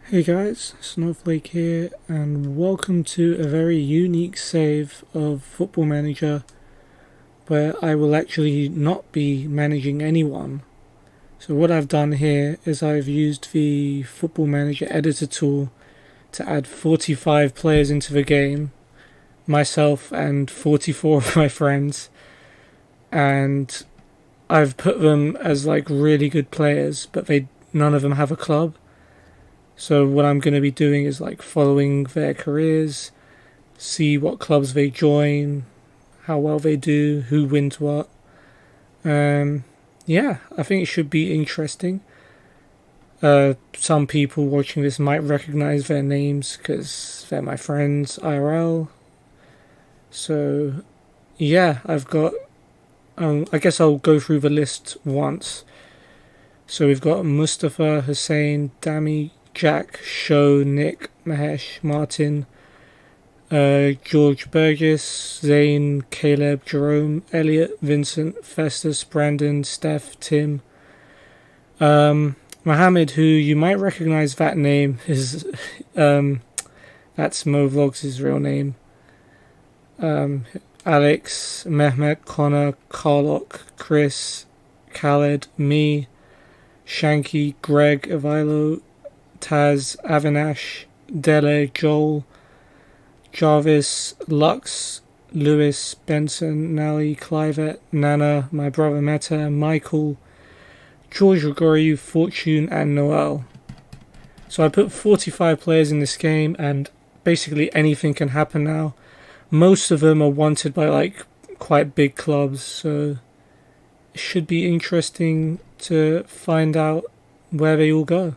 Hey guys, Snowflake here, and welcome to a very unique save of Football Manager where I will actually not be managing anyone. So what I've done here is I've used the Football Manager editor tool to add 45 players into the game, myself and 44 of my friends, and I've put them as like really good players, but none of them have a club. So what I'm going to be doing is like following their careers, see what clubs they join, how well they do, who wins what. Yeah, I think it should be interesting. Some people watching this might recognize their names because they're my friends IRL. So yeah, I've got. I guess I'll go through the list once. So we've got Mustafa, Hussein, Dami, Jack, Sho, Nick, Mahesh, Martin, George Burgess, Zane, Caleb, Jerome, Elliot, Vincent, Festus, Brandon, Steph, Tim. Mohammed, who you might recognize that name, is that's Mo Vlogs' real name. Alex, Mehmet, Connor, Carlock, Chris, Khaled, me, Shanky, Greg, Avilo, Taz, Avinash, Dele, Joel, Jarvis, Lux, Lewis, Benson, Nally, Clivet, Nana, my brother Meta, Michael, George Gregory, Fortune, and Noel. So I put 45 players in this game, and basically anything can happen now. Most of them are wanted by like quite big clubs, so it should be interesting to find out where they all go.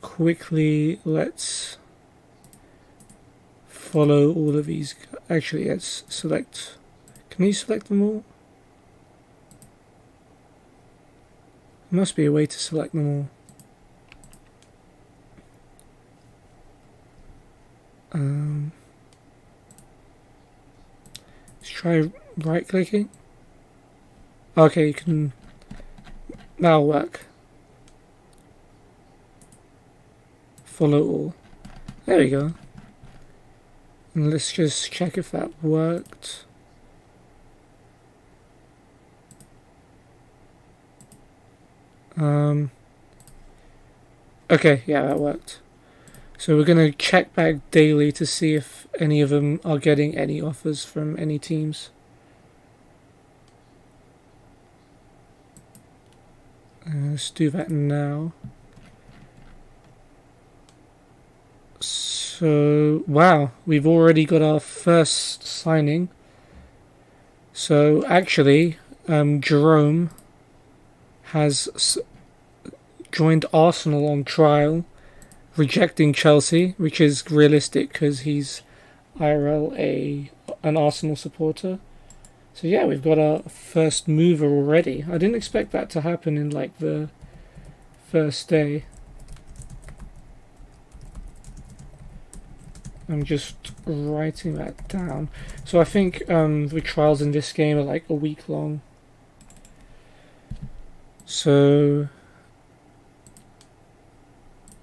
Quickly, let's follow all of these. Actually, let's select. Can you select them all? There must be a way to select them all. Let's try right clicking. Okay, you can. That'll work. Follow all. There we go. And let's just check if that worked. Okay, yeah, that worked. So we're going to check back daily to see if any of them are getting any offers from any teams. Let's do that now. So, wow, we've already got our first signing. So, actually, Jerome has joined Arsenal on trial, rejecting Chelsea, which is realistic because he's IRL an Arsenal supporter. So yeah, we've got our first mover already. I didn't expect that to happen in like the first day. I'm just writing that down. So I think the trials in this game are like a week long. So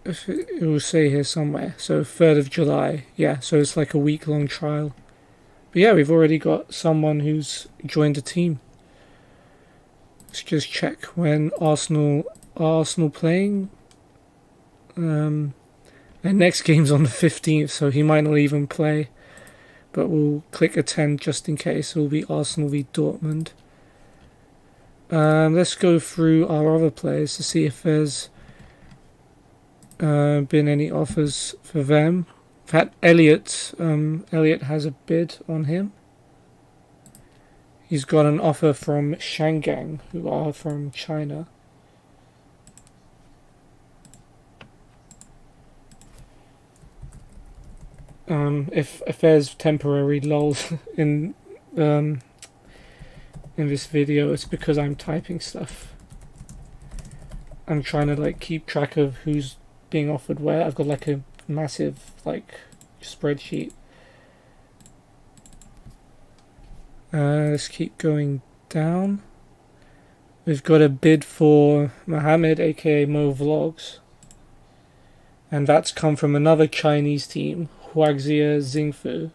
if it will say here somewhere. So 3rd of July. Yeah, so it's like a week long trial. But yeah, we've already got someone who's joined a team. Let's just check when Arsenal playing. Their next game's on the 15th, so he might not even play. But we'll click attend just in case. It will be Arsenal v Dortmund. Let's go through our other players to see if there's been any offers for them. In fact, Elliot has a bid on him. He's got an offer from Shangang, who are from China. If there's temporary lulls in this video, it's because I'm typing stuff. I'm trying to like keep track of who's being offered where. I've got like a massive like spreadsheet. Let's keep going down. We've got a bid for Mohammed, aka Mo Vlogs, and that's come from another Chinese team, Huaxia Xingfu.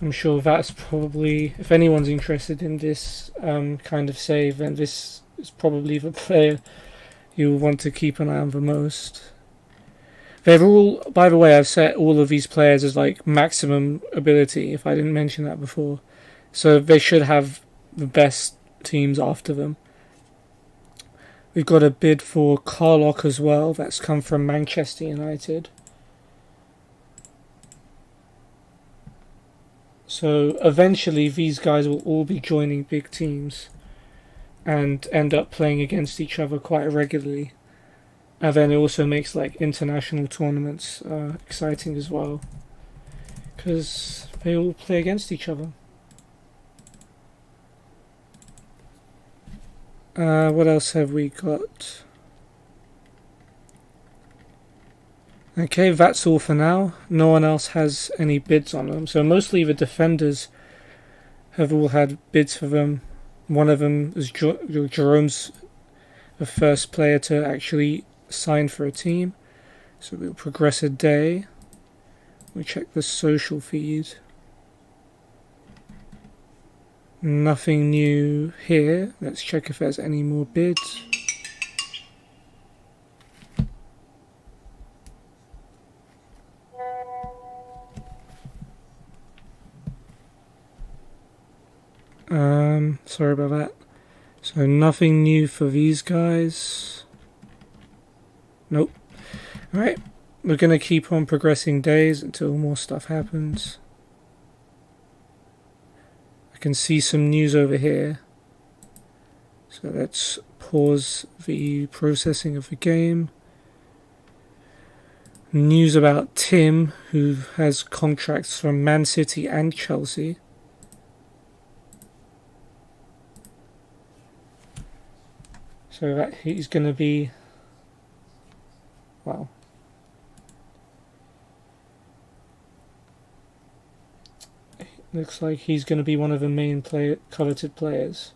I'm sure that's probably, if anyone's interested in this kind of save, then this is probably the player you'll want to keep an eye on the most. They're all, by the way, I've set all of these players as like maximum ability, if I didn't mention that before. So they should have the best teams after them. We've got a bid for Carlock as well, that's come from Manchester United. So eventually these guys will all be joining big teams and end up playing against each other quite regularly. And then it also makes like international tournaments exciting as well, because they all play against each other. What else have we got? Okay, that's all for now. No one else has any bids on them. So mostly the defenders have all had bids for them. One of them is Jerome's the first player to actually sign for a team. So we'll progress a day. We'll check the social feed. Nothing new here. Let's check if there's any more bids. Sorry about that. So nothing new for these guys. Nope. Alright, we're going to keep on progressing days until more stuff happens. I can see some news over here. So let's pause the processing of the game. News about Tim, who has contracts from Man City and Chelsea. So that he's going to be, well, looks like he's going to be one of the main coveted players.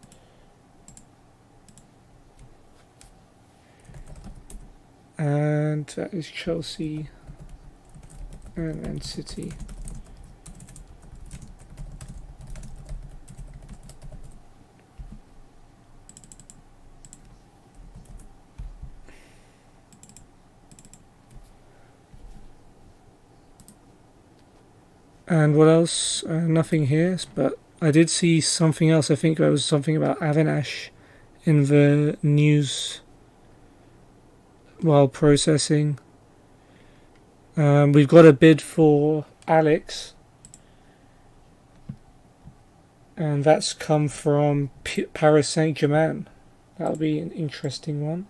And that is Chelsea and Man City. And what else? Nothing here, but I did see something else. I think there was something about Avinash in the news while processing. We've got a bid for Alex, and that's come from Paris Saint-Germain. That'll be an interesting one.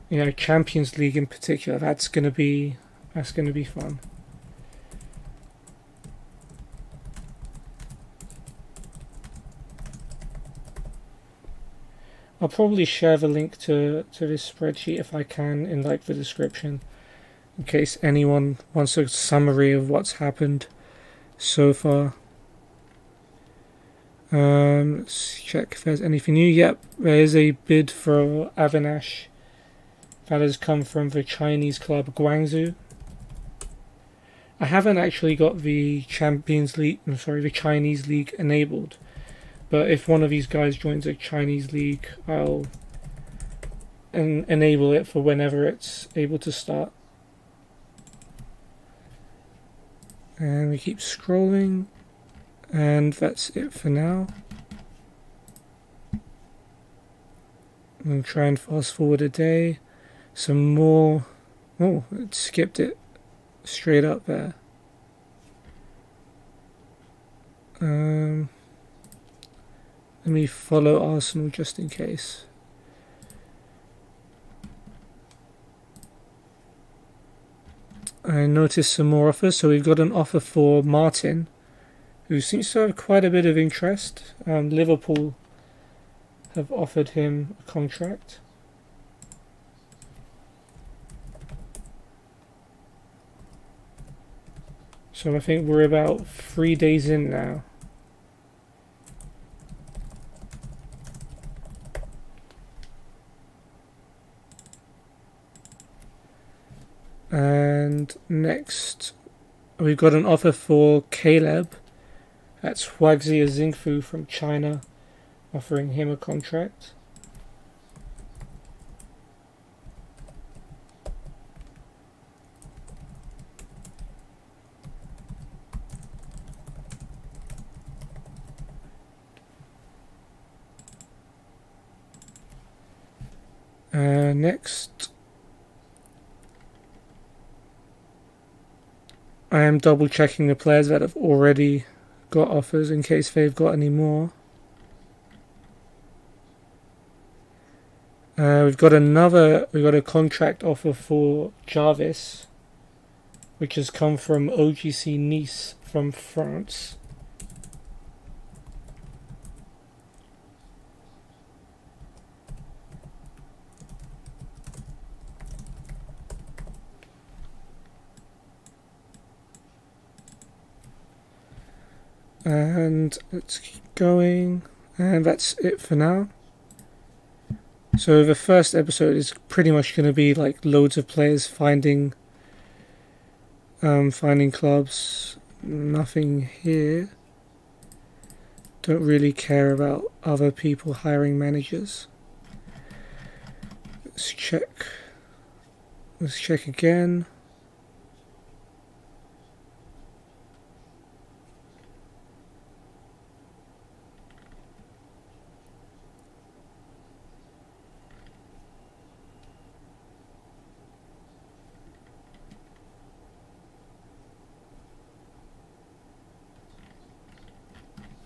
You know, Champions League in particular, that's gonna be fun. I'll probably share the link to this spreadsheet if I can in like the description, in case anyone wants a summary of what's happened so far. Let's check if there's anything new. Yep, there is a bid for Avinash. That has come from the Chinese club Guangzhou. I haven't actually got the the Chinese league enabled. But if one of these guys joins a Chinese league, I'll enable it for whenever it's able to start. And we keep scrolling. And that's it for now. We'll try and fast forward a day. Some more. Oh, it skipped it straight up there. Let me follow Arsenal just in case. I noticed some more offers. So we've got an offer for Martin who seems to have quite a bit of interest. Liverpool have offered him a contract. So I think we're about 3 days in now. And next, we've got an offer for Caleb. That's Huaxia Xingfu from China, offering him a contract. Next, I am double checking the players that have already got offers in case they've got any more. We've got a contract offer for Jarvis, which has come from OGC Nice from France. And let's keep going, and that's it for now. So the first episode is pretty much going to be like loads of players finding clubs. Nothing here. Don't really care about other people hiring managers. Let's check again.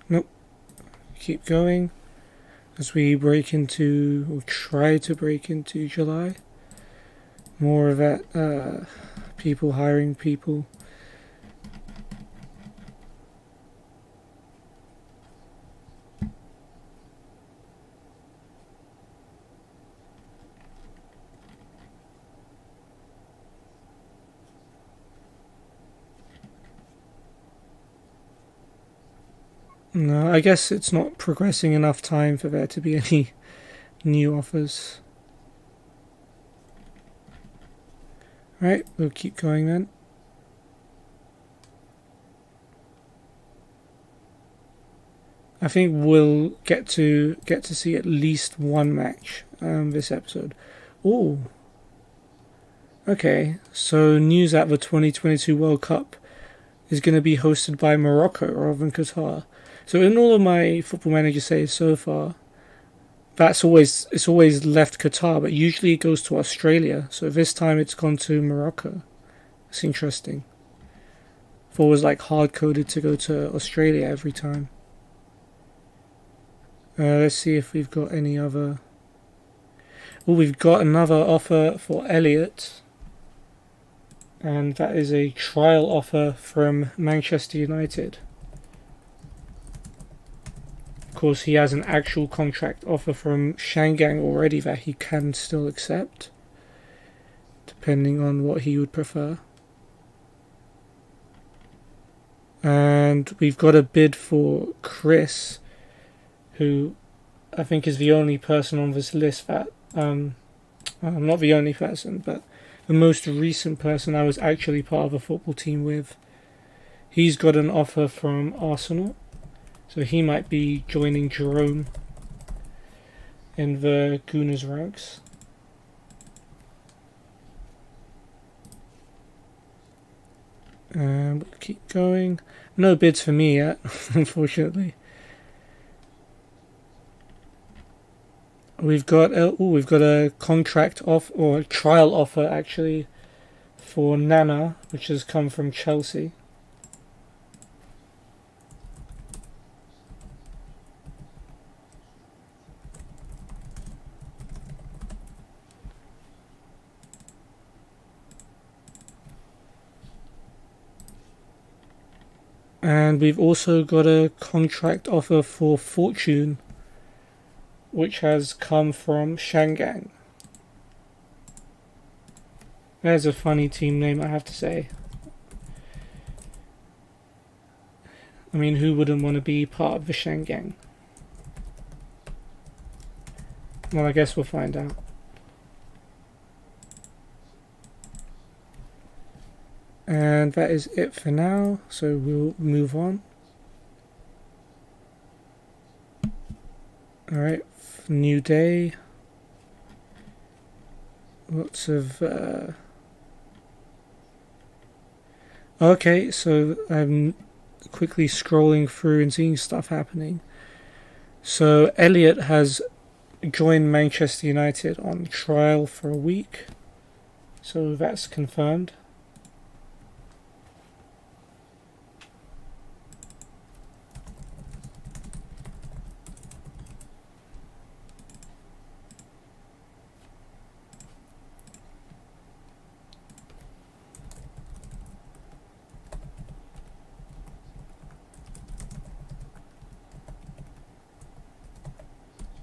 Nope. Keep going as we break into, or try to break into July. More of that, people hiring people. No, I guess it's not progressing enough time for there to be any new offers. Right, we'll keep going then. I think we'll get to see at least one match this episode. Oh, okay. So news that the 2022 World Cup is going to be hosted by Morocco rather than Qatar. So in all of my Football Manager saves so far, it's always left Qatar, but usually it goes to Australia. So this time it's gone to Morocco. It's interesting. Thought it was like hard coded to go to Australia every time. Let's see if we've got any other. Oh, we've got another offer for Elliot, and that is a trial offer from Manchester United. Of course, he has an actual contract offer from Shangang already that he can still accept, depending on what he would prefer. And we've got a bid for Chris, who I think is the only person on this list that, not the only person, but the most recent person I was actually part of a football team with. He's got an offer from Arsenal. So he might be joining Jerome in the Gooners ranks. And we'll keep going. No bids for me yet, unfortunately. We've got a contract off, or a trial offer actually, for Nana, which has come from Chelsea. And we've also got a contract offer for Fortune, which has come from Shangang. There's a funny team name, I have to say. I mean, who wouldn't want to be part of the Shangang? Well, I guess we'll find out. And that is it for now, so we'll move on. Alright, new day. Lots of... Okay, so I'm quickly scrolling through and seeing stuff happening. So Elliot has joined Manchester United on trial for a week. So that's confirmed.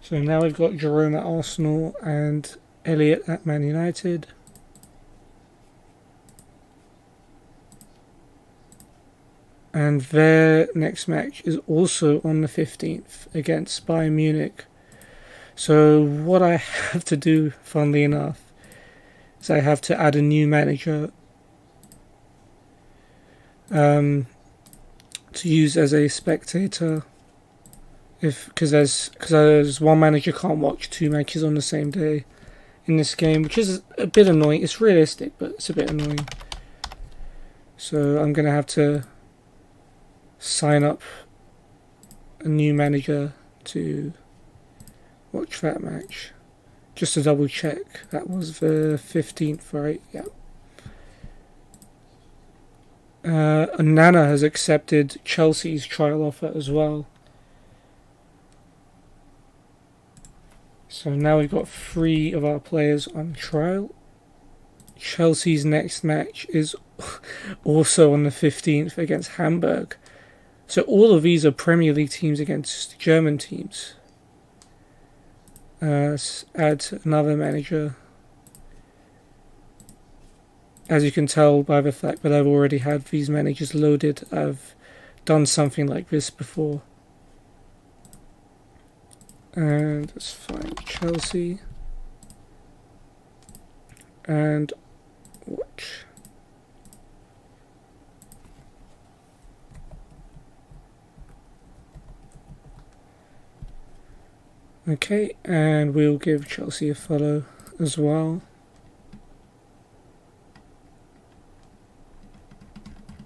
So now we've got Jerome at Arsenal and Elliot at Man United. And their next match is also on the 15th against Bayern Munich. So what I have to do, funnily enough, is I have to add a new manager to use as a spectator. Because one manager can't watch two matches on the same day in this game, which is a bit annoying. It's realistic, but it's a bit annoying. So I'm going to have to sign up a new manager to watch that match. Just to double check, that was the 15th, right? Yeah. Nana has accepted Chelsea's trial offer as well. So now we've got 3 of our players on trial. Chelsea's next match is also on the 15th against Hamburg. So all of these are Premier League teams against German teams. Add another manager. As you can tell by the fact that I've already had these managers loaded, I've done something like this before. And let's find Chelsea and watch. Okay, and we'll give Chelsea a follow as well.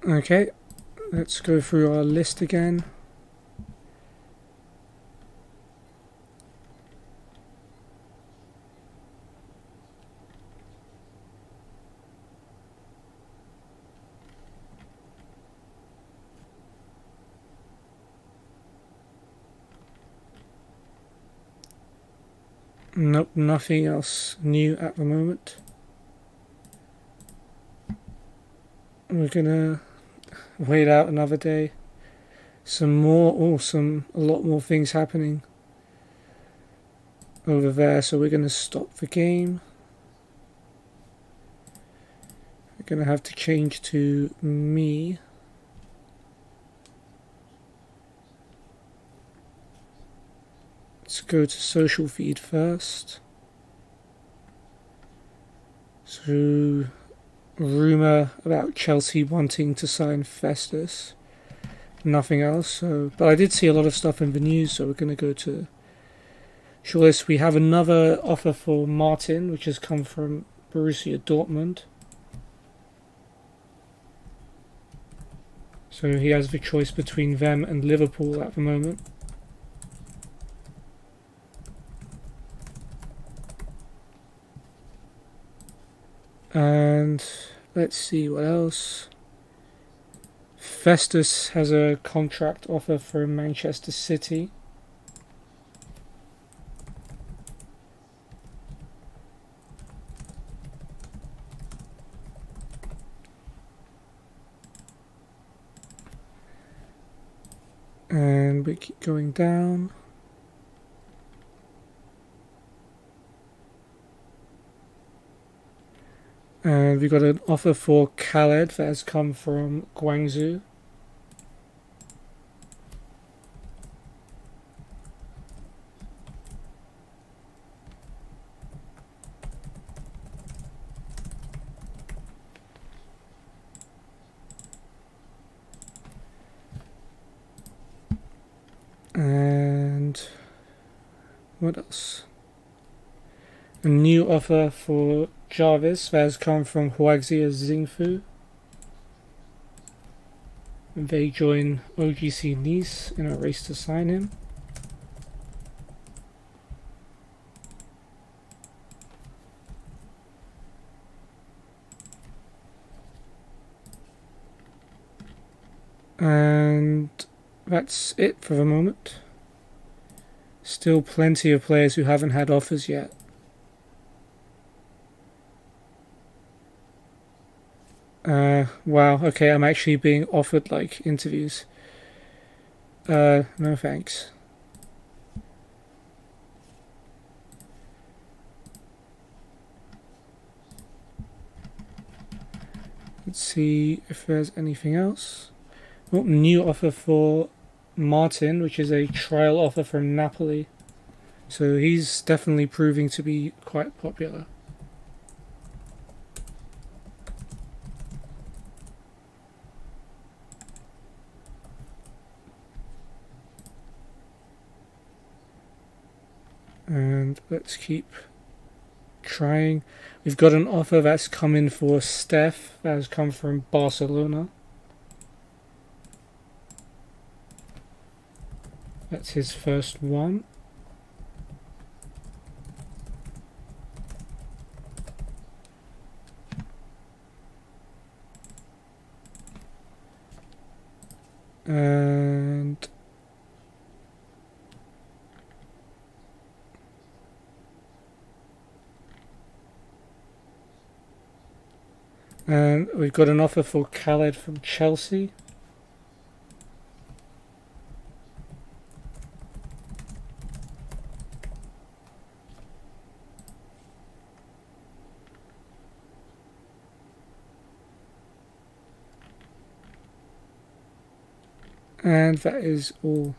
Okay, let's go through our list again. Nope, nothing else new at the moment. We're gonna wait out another day. A lot more things happening over there, so we're gonna stop the game. We're gonna have to change to me. Let's go to social feed first. So, rumour about Chelsea wanting to sign Festus. Nothing else. But I did see a lot of stuff in the news, so we're going to go to shortlist. We have another offer for Martin, which has come from Borussia Dortmund. So he has the choice between them and Liverpool at the moment. And let's see what else. Festus has a contract offer for Manchester City. And we keep going down. And we got an offer for Khaled that has come from Guangzhou. And what else? A new offer for Jarvis that has come from Huaxia Xingfu. They join OGC Nice in a race to sign him. And that's it for the moment. Still plenty of players who haven't had offers yet. Wow, okay, I'm actually being offered like interviews. No thanks. Let's see if there's anything else. Oh, new offer for Martin, which is a trial offer from Napoli. So he's definitely proving to be quite popular. And let's keep trying. We've got an offer that's come in for Steph that has come from Barcelona. That's his first one. And we've got an offer for Khaled from Chelsea. And that is all.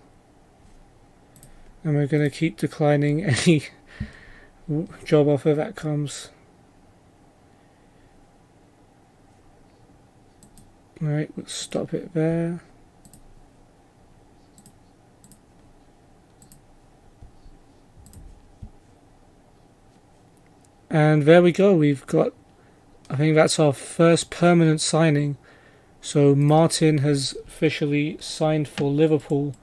And we're going to keep declining any job offer that comes. Alright, we'll stop it there. And there we go, we've got, I think that's our first permanent signing. So Martin has officially signed for Liverpool.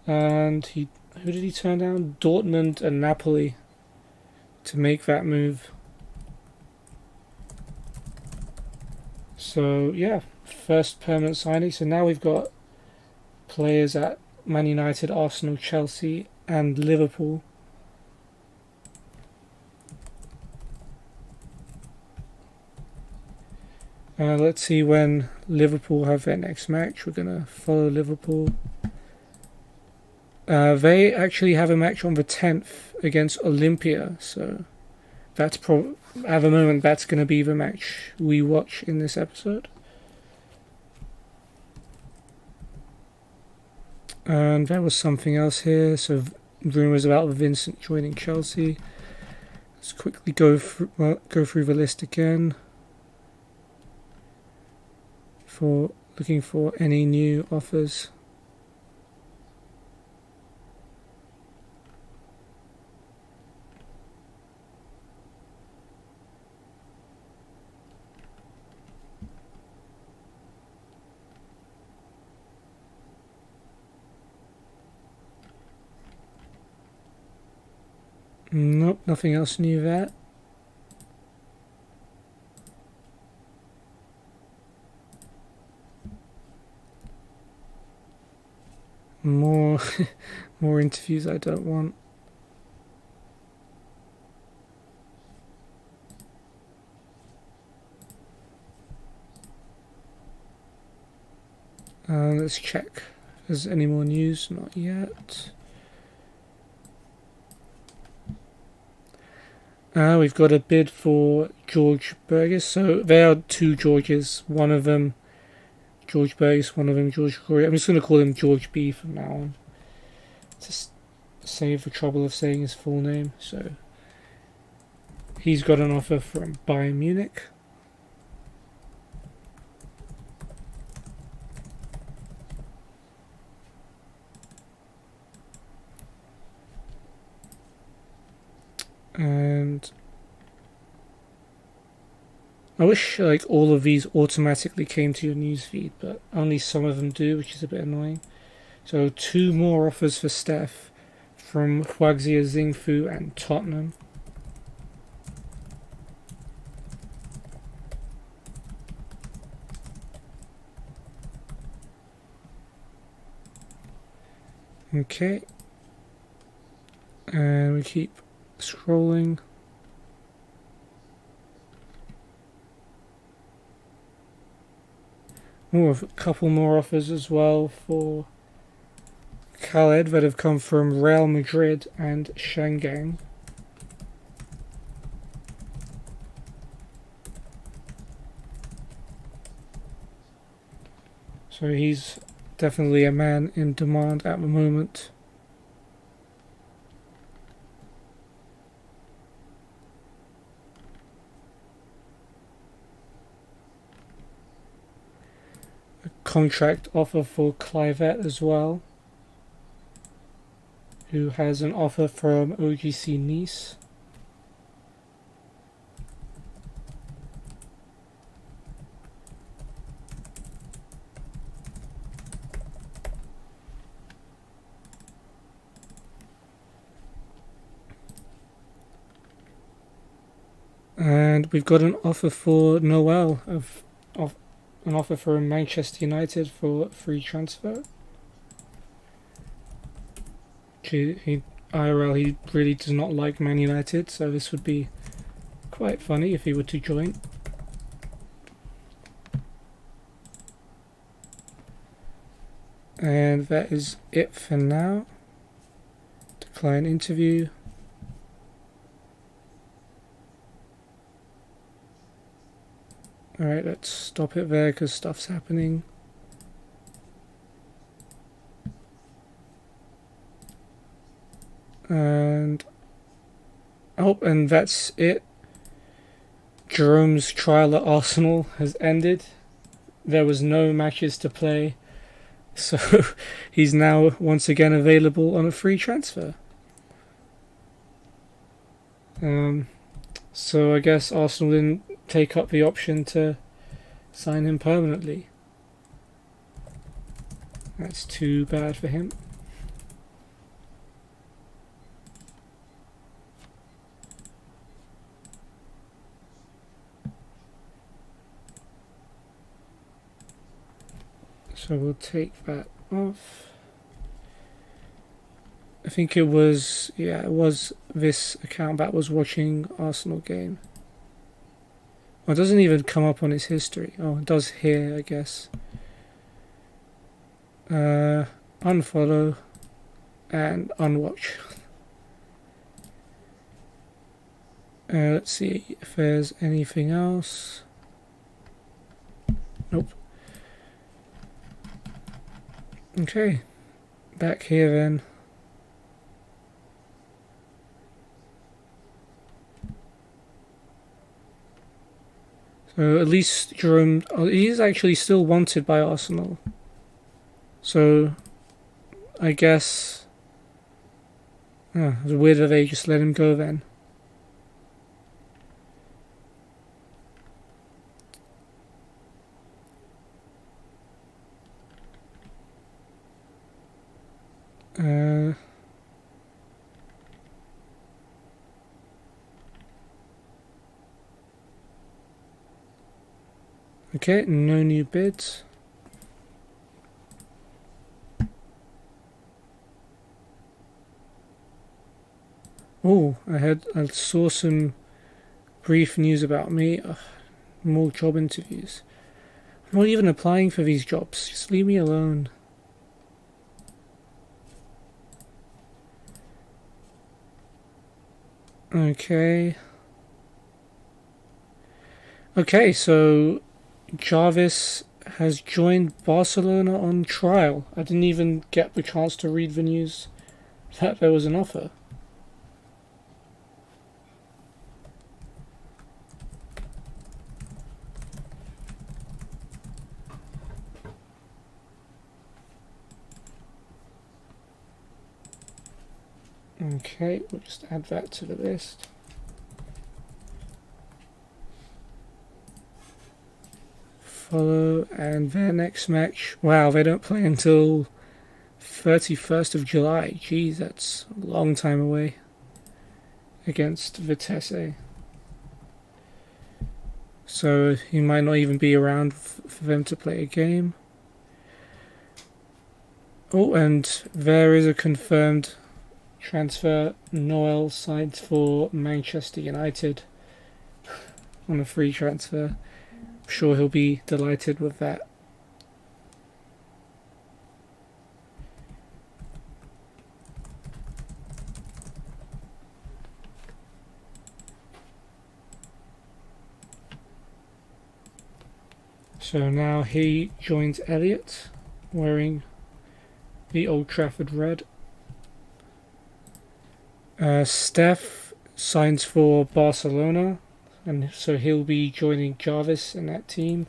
And who did he turn down? Dortmund and Napoli to make that move. So yeah, first permanent signing. So now we've got players at Man United, Arsenal, Chelsea and Liverpool. Let's see when Liverpool have their next match. We're going to follow Liverpool. They actually have a match on the 10th against Olympia, so that's at the moment that's going to be the match we watch in this episode. And there was something else here, so rumours about Vincent joining Chelsea. Let's quickly go through the list again for looking for any new offers. Nope, nothing else new there. More interviews I don't want. Let's check there's any more news. Not yet. We've got a bid for George Burgess. So there are two Georges. One of them George Burgess, one of them George Corey. I'm just going to call him George B from now on. Just save the trouble of saying his full name. So he's got an offer from Bayern Munich. And I wish like all of these automatically came to your newsfeed, but only some of them do, which is a bit annoying. So 2 more offers for Steph from Huaxia Xingfu and Tottenham. Okay. And we keep scrolling. Oh, a couple more offers as well for Khaled that have come from Real Madrid and Shangang. So he's definitely a man in demand at the moment. A contract offer for Clivet as well, who has an offer from OGC Nice. And we've got an offer for Noel of an offer from Manchester United for free transfer. IRL, he really does not like Man United, so this would be quite funny if he were to join. And that is it for now. Decline interview. Alright, let's stop it there because stuff's happening. And and that's it. Jerome's trial at Arsenal has ended. There was no matches to play, so he's now once again available on a free transfer. So I guess Arsenal didn't take up the option to sign him permanently. That's too bad for him. So we'll take that off. I think it was this account that was watching Arsenal game. Oh, it doesn't even come up on its history. Oh, it does here, I guess. Unfollow and unwatch. Let's see if there's anything else. Nope. Okay, back here then. So at least Jerome, he's actually still wanted by Arsenal. So I guess it's weird that they just let him go then. Okay, no new bids. Oh, I saw some brief news about me. More job interviews. I'm not even applying for these jobs. Just leave me alone. Okay. Okay, so Jarvis has joined Barcelona on trial. I didn't even get the chance to read the news that there was an offer. Okay, we'll just add that to the list. Follow, and their next match. Wow, they don't play until 31st of July. Geez, that's a long time away. Against Vitesse. So he might not even be around for them to play a game. Oh, and there is a confirmed transfer. Noel signed for Manchester United on a free transfer. I'm sure he'll be delighted with that. So now he joins Elliot, wearing the Old Trafford red. Steph signs for Barcelona, and so he'll be joining Jarvis in that team.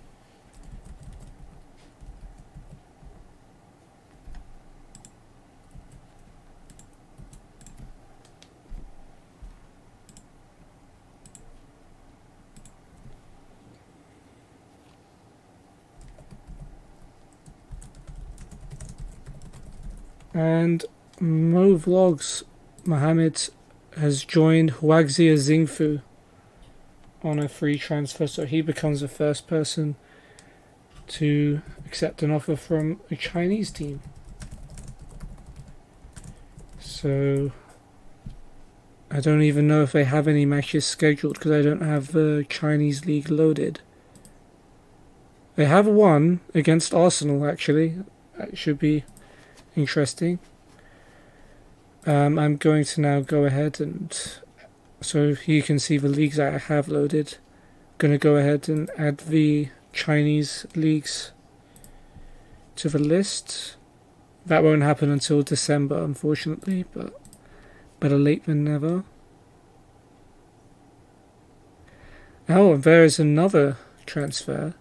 And Mo Vlogs Mohammed has joined Huaxia Xingfu on a free transfer, so he becomes the first person to accept an offer from a Chinese team. So I don't even know if they have any matches scheduled because I don't have the Chinese league loaded. They have one against Arsenal, actually. That should be interesting. I'm going to now go ahead and, so you can see the leagues that I have loaded. I'm going to go ahead and add the Chinese leagues to the list. That won't happen until December, unfortunately, but better late than never. Oh, and there is another transfer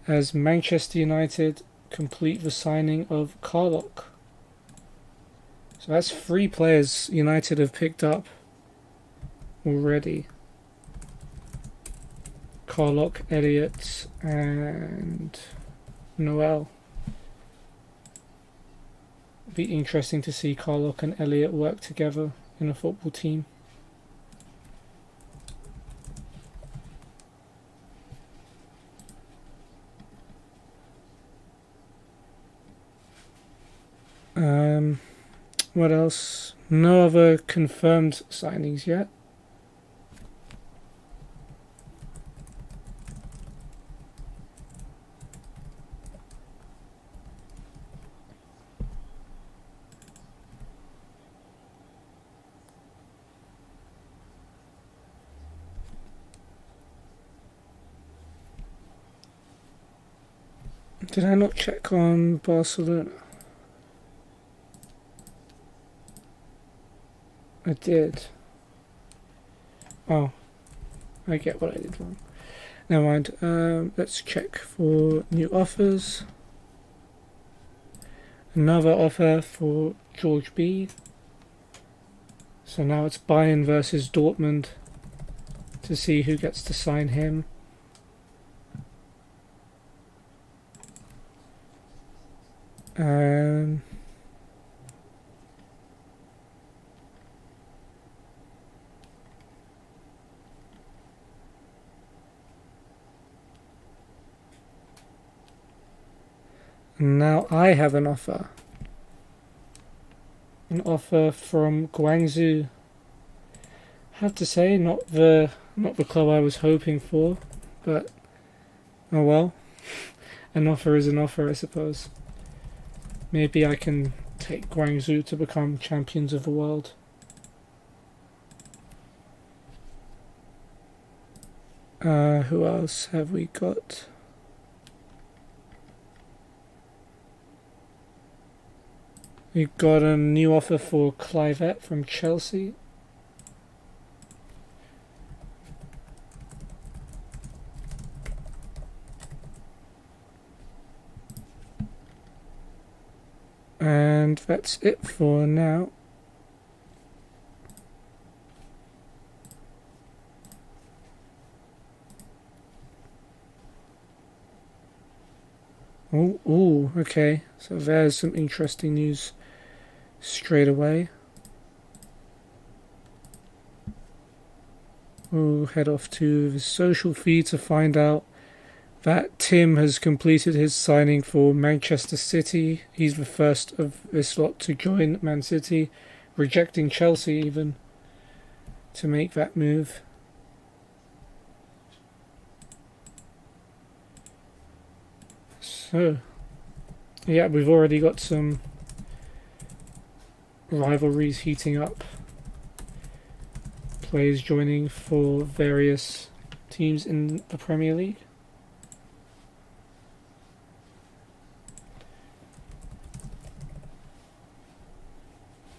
as Manchester United complete the signing of Carlock. So that's 3 players United have picked up already. Carlock, Elliott, and Noel. It'd be interesting to see Carlock and Elliott work together in a football team. What else? No other confirmed signings yet. Did I not check on Barcelona? I did. Oh, I get what I did wrong. Never mind. Let's check for new offers. Another offer for George B. So now it's Bayern versus Dortmund to see who gets to sign him. Now I have an offer. An offer from Guangzhou. I have to say, not the club I was hoping for, but oh well. An offer is an offer, I suppose. Maybe I can take Guangzhou to become champions of the world. Who else have we got? We've got a new offer for Clivette from Chelsea. And that's it for now. Oh, okay. So there's some interesting news straight away. We'll head off to the social feed to find out that Tim has completed his signing for Manchester City. He's the first of this lot to join Man City, rejecting Chelsea even to make that move. So, yeah, we've already got some rivalries heating up. Players joining for various teams in the Premier League.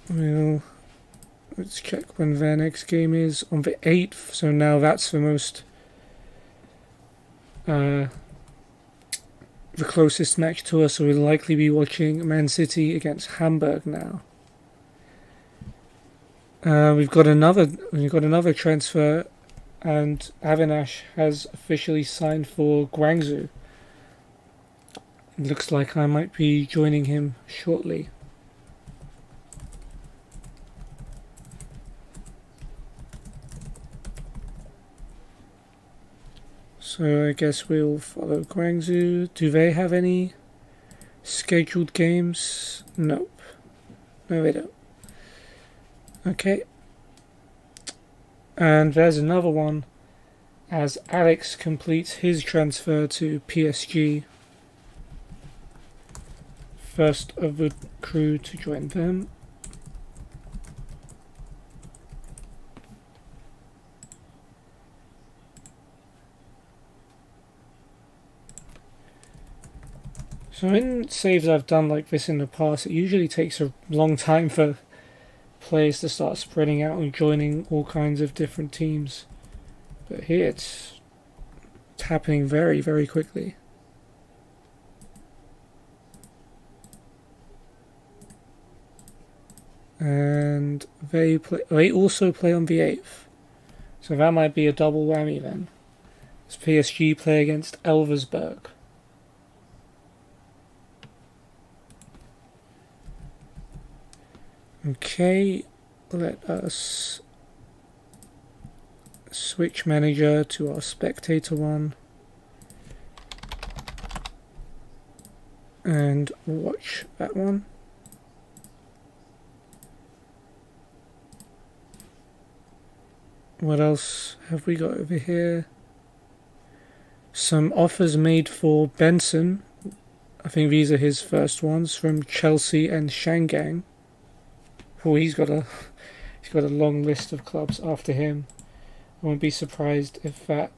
Well, let's check when their next game is. On the 8th, so now that's the most the closest match to us, so we'll likely be watching Man City against Hamburg now. We've got another transfer, and Avinash has officially signed for Guangzhou. It looks like I might be joining him shortly. So I guess we'll follow Guangzhou. Do they have any scheduled games? Nope. No, they don't. Okay. And there's another one as Alex completes his transfer to PSG. First of the crew to join them. So in saves I've done like this in the past, it usually takes a long time for players to start spreading out and joining all kinds of different teams. But here it's happening very, very quickly. And they also play on the 8th. So that might be a double whammy then. As PSG play against Elversberg. Okay, let us switch manager to our spectator one and watch that one. What else have we got over here? Some offers made for Benson. I think these are his first ones from Chelsea and Shangang. Oh, he's got a long list of clubs after him. I won't be surprised if that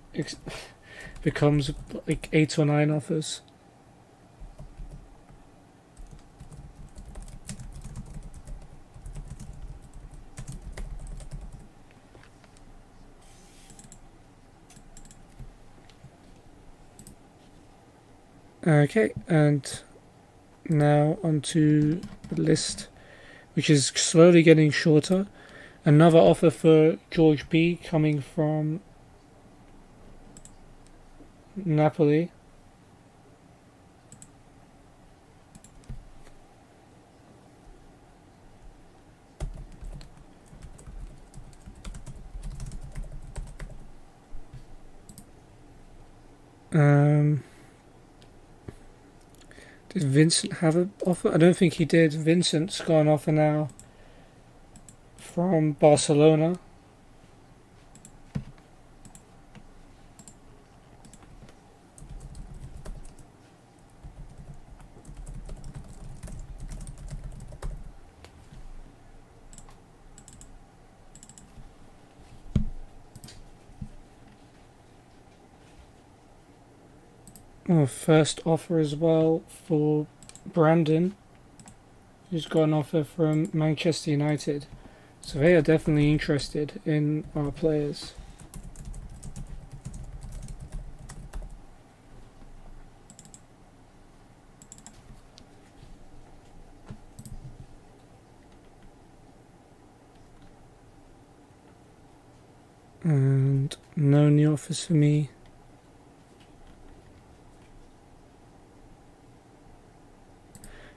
becomes like 8 or 9 offers. Okay, and now onto the list, which is slowly getting shorter. Another offer for George B coming from Napoli. Did Vincent have an offer? I don't think he did. Vincent's got an offer now from Barcelona. first offer as well for Brandon, who's got an offer from Manchester United. So they are definitely interested in our players. And no new offers for me.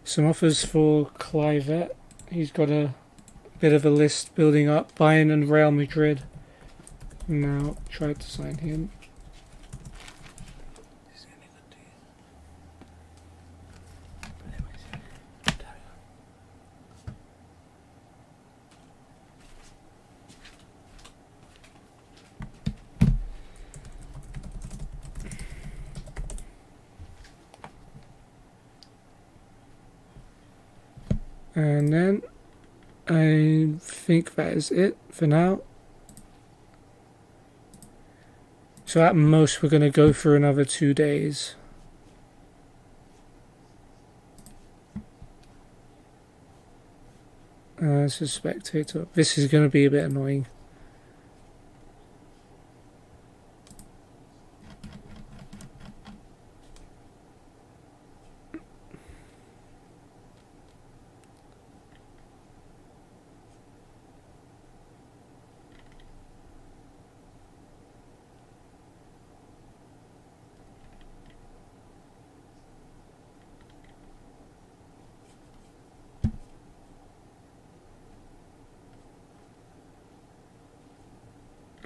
Some offers for Clivet. He's got a bit of a list building up. Bayern and Real Madrid. Now try to sign him. And then I think that is it for now. So at most we're going to go for another 2 days. As a spectator, this is going to be a bit annoying.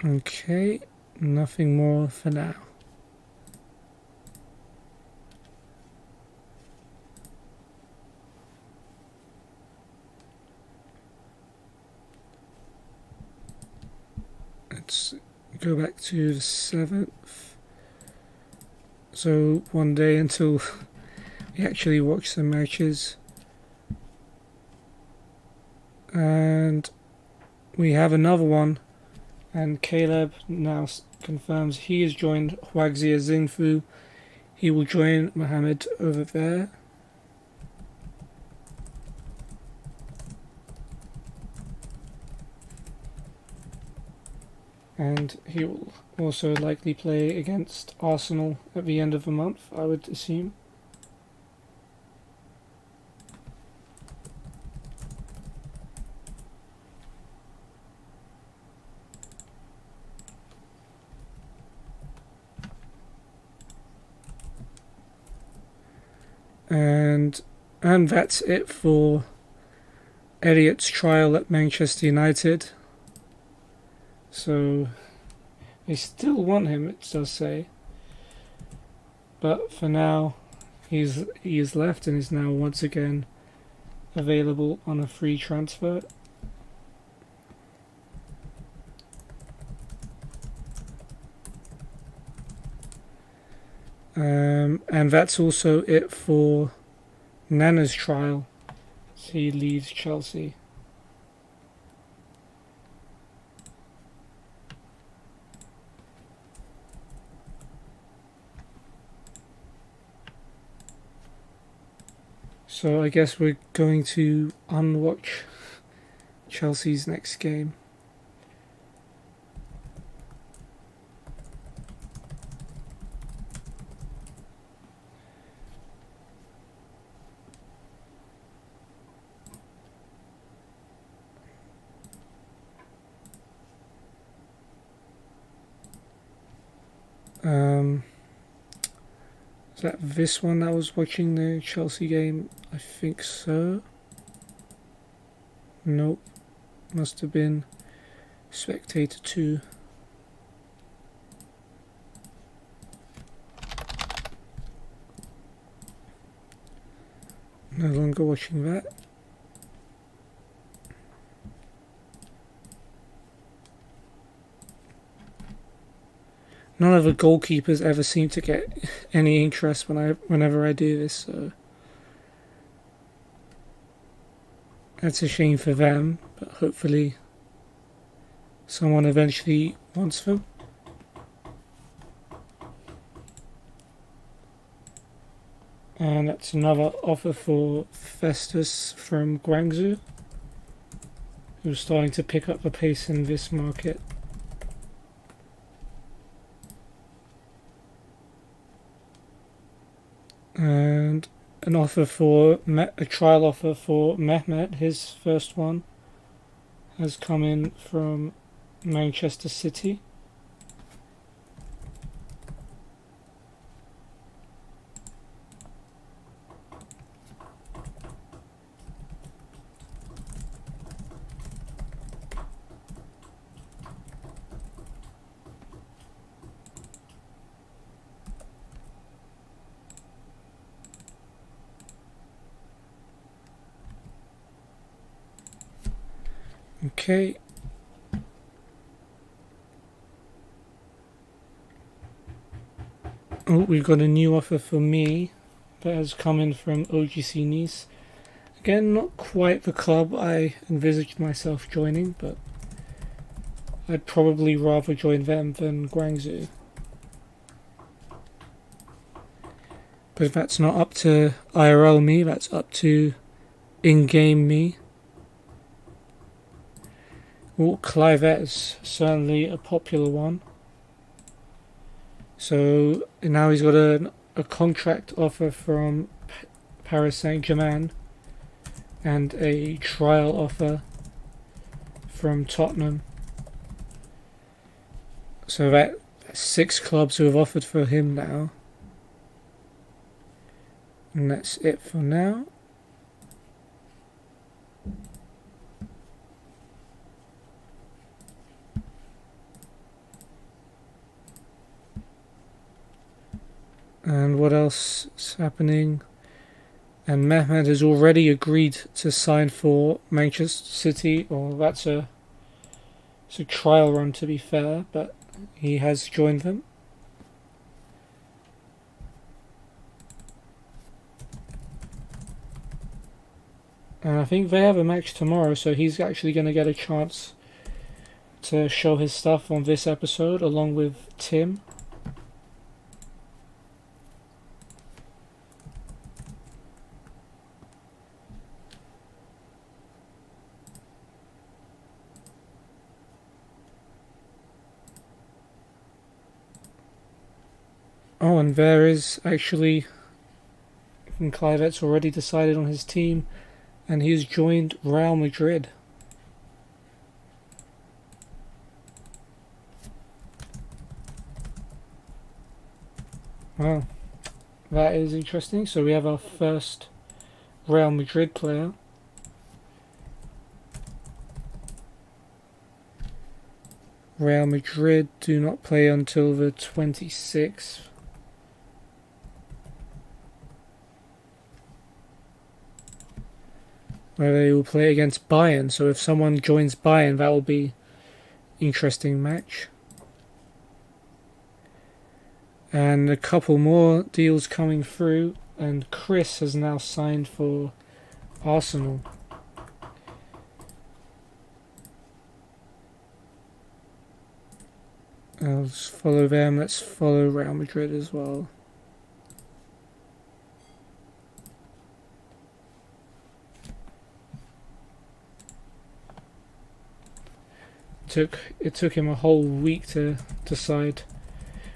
Okay, nothing more for now. Let's go back to the 7th. So 1 day until we actually watch some matches. And we have another one. And Caleb now confirms he has joined Huaxia Xingfu. He will join Mohammed over there. And he will also likely play against Arsenal at the end of the month, I would assume. And that's it for Elliot's trial at Manchester United. So they still want him, it does say. But for now, he is left and is now once again available on a free transfer. And that's also it for Nana's trial. So he leaves Chelsea. So I guess we're going to unwatch Chelsea's next game. Is that this one that was watching the Chelsea game? I think so. Nope. Must have been Spectator 2. No longer watching that. None of the goalkeepers ever seem to get any interest whenever I do this, so that's a shame for them, but hopefully someone eventually wants them. And that's another offer for Festus from Guangzhou, who's starting to pick up the pace in this market. And an offer for a trial offer for Mehmet, his first one, has come in from Manchester City. Okay. Oh, we've got a new offer for me that has come in from OGC Nice. Again, not quite the club I envisaged myself joining, but I'd probably rather join them than Guangzhou. But that's not up to IRL me, that's up to in-game me. Well, Clivet's certainly a popular one. So now he's got a contract offer from Paris Saint-Germain and a trial offer from Tottenham. So that's 6 clubs who have offered for him now. And that's it for now. And what else is happening? And Mehmet has already agreed to sign for Manchester City, or it's a trial run to be fair, but he has joined them. And I think they have a match tomorrow, so he's actually going to get a chance to show his stuff on this episode along with Tim. Oh, and there is actually, Clivet's already decided on his team, and he's joined Real Madrid. Wow, that is interesting. So we have our first Real Madrid player. Real Madrid do not play until the 26th. Where they will play against Bayern. So if someone joins Bayern, that will be an interesting match. And a couple more deals coming through, and Chris has now signed for Arsenal. Let's follow them. Let's follow Real Madrid as well. It took him a whole week to decide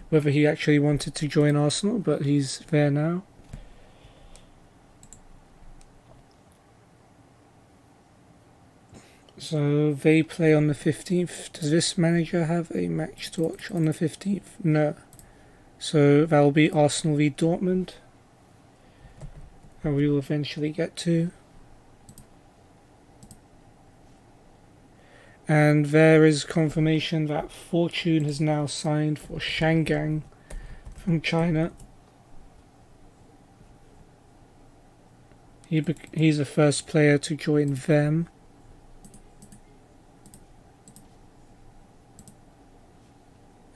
whether he actually wanted to join Arsenal, but he's there now. So they play on the 15th. Does this manager have a match to watch on the 15th? No. So that'll be Arsenal v Dortmund, and we will eventually get to. And there is confirmation that Fortune has now signed for Shangang from China. He's the first player to join them.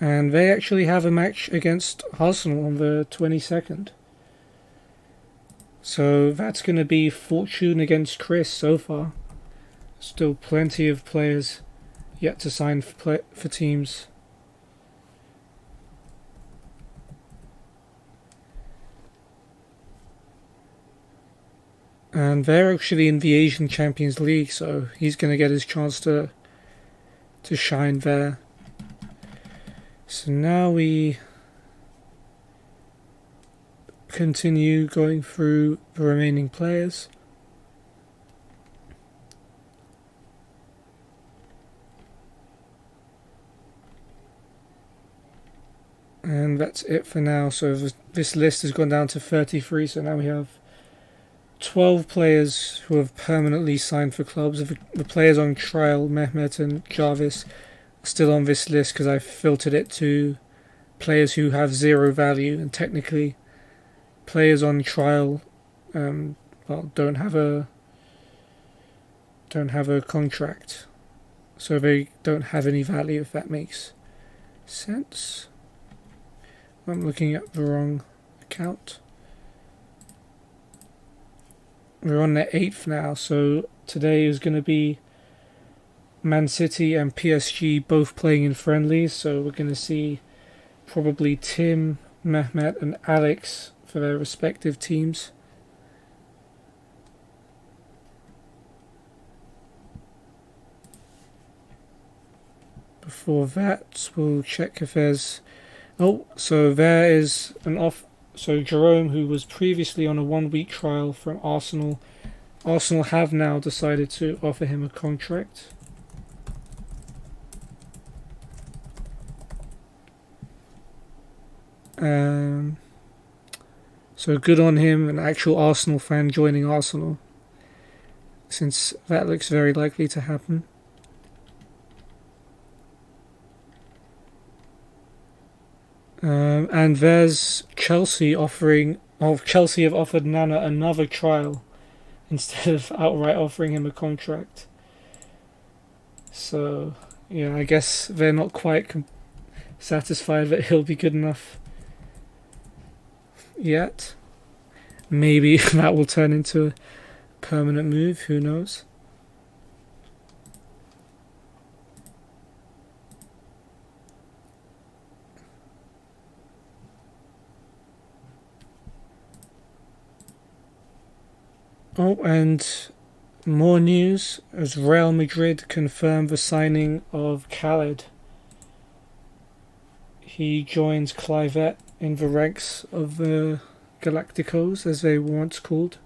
And they actually have a match against Arsenal on the 22nd. So that's going to be Fortune against Chris so far. Still plenty of players yet to sign for teams. And they're actually in the Asian Champions League, so he's going to get his chance to shine there. So now we continue going through the remaining players. And that's it for now. So this list has gone down to 33. So now we have 12 players who have permanently signed for clubs. The players on trial, Mehmet and Jarvis, are still on this list because I filtered it to players who have zero value, and technically players on trial don't have a contract, so they don't have any value, if that makes sense. I'm looking at the wrong account. We're on the 8th now, so today is going to be Man City and PSG both playing in friendlies, so we're going to see probably Tim, Mehmet and Alex for their respective teams. Before that, we'll check if there's... Oh, so there is an off... So Jerome, who was previously on a 1-week trial from Arsenal have now decided to offer him a contract. So good on him, an actual Arsenal fan joining Arsenal, since that looks very likely to happen. And there's Chelsea offering... Oh, Chelsea have offered Nana another trial instead of outright offering him a contract. So, yeah, I guess they're not quite satisfied that he'll be good enough yet. Maybe that will turn into a permanent move, who knows. Oh, and more news as Real Madrid confirmed the signing of Khaled. He joins Clivet in the ranks of the Galacticos, as they were once called,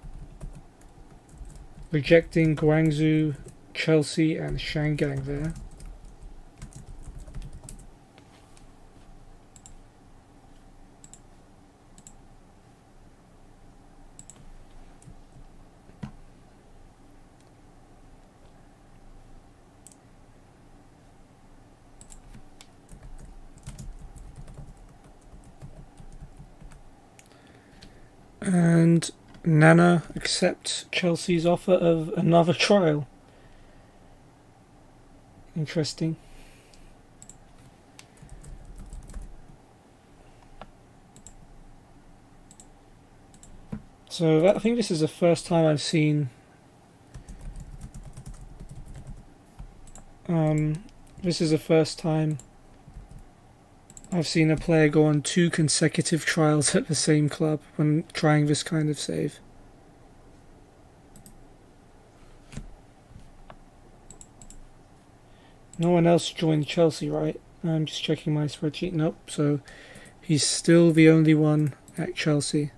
rejecting Guangzhou, Chelsea and Shanghai there. And Nana accepts Chelsea's offer of another trial. Interesting. So I think this is the first time I've seen I've seen a player go on 2 consecutive trials at the same club when trying this kind of save. No one else joined Chelsea, right? I'm just checking my spreadsheet. Nope, so he's still the only one at Chelsea.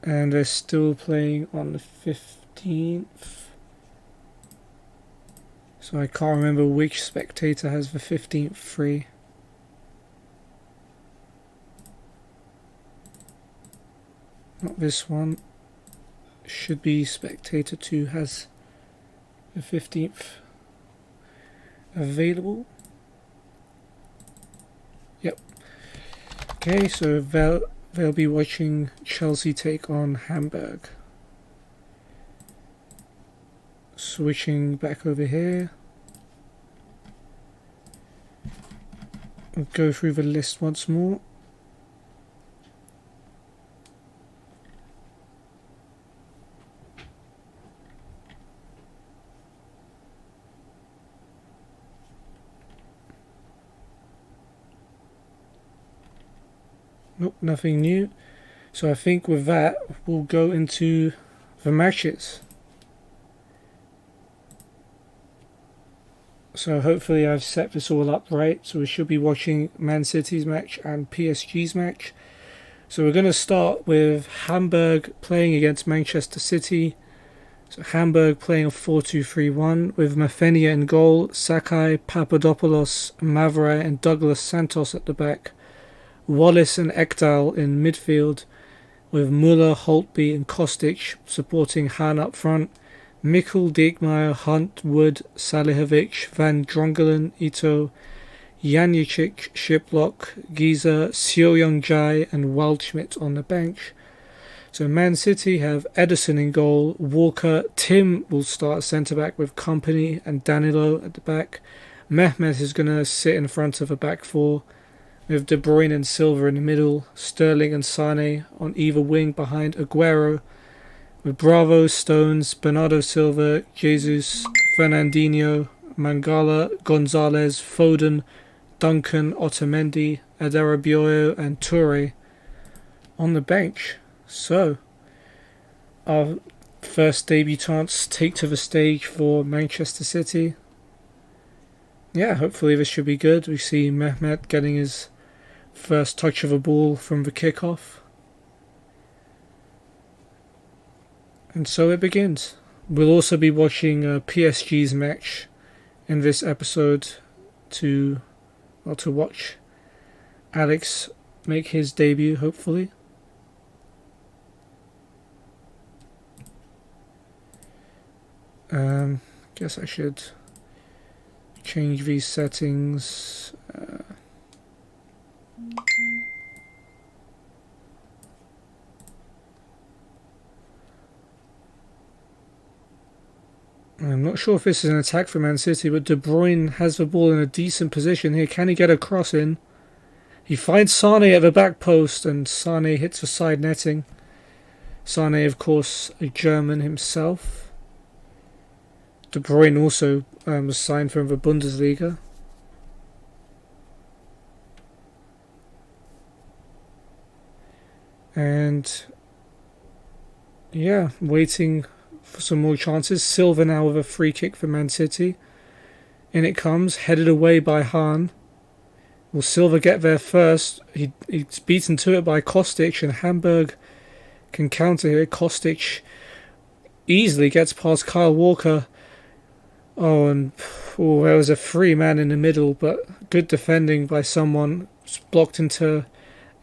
And they're still playing on the 15th. So I can't remember which spectator has the 15th free. Not this one. Should be spectator 2 has the 15th available. Yep. Okay, so they'll be watching Chelsea take on Hamburg. Switching back over here. We'll go through the list once more. Nope, nothing new. So I think with that, we'll go into the matches. So hopefully I've set this all up right. So we should be watching Man City's match and PSG's match. So we're going to start with Hamburg playing against Manchester City. So Hamburg playing a 4-2-3-1 with Mafenia in goal, Sakai, Papadopoulos, Mavrai and Douglas Santos at the back. Wallace and Ekdal in midfield with Müller, Holtby and Kostic supporting Han up front. Mikkel, Diekmeyer, Hunt, Wood, Salihovic, Van Drongelen, Ito, Janicic, Shiplock, Giza, Seo-Young-Jae and Waldschmidt on the bench. So Man City have Ederson in goal, Walker, Tim will start centre-back with Kompany and Danilo at the back. Mehmet is going to sit in front of a back four with De Bruyne and Silva in the middle, Sterling and Sane on either wing behind Aguero, with Bravo, Stones, Bernardo Silva, Jesus, Fernandinho, Mangala, Gonzalez, Foden, Duncan, Otamendi, Adarabioyo and Toure on the bench. So, our first debutants take to the stage for Manchester City. Yeah, hopefully this should be good. We see Mehmet getting his first touch of a ball from the kickoff. And so it begins. We'll also be watching PSG's match in this episode to watch Alex make his debut, hopefully. Guess I should change these settings. I'm not sure if this is an attack for Man City, but De Bruyne has the ball in a decent position here. Can he get a cross in? He finds Sane at the back post, and Sane hits the side netting. Sane, of course, a German himself. De Bruyne also was signed from the Bundesliga. And yeah, waiting for some more chances. Silva now with a free kick for Man City. In it comes, headed away by Hahn. Will Silva get there first? He's beaten to it by Kostic, and Hamburg can counter here. Kostic easily gets past Kyle Walker. There was a free man in the middle, but good defending by someone. It's blocked into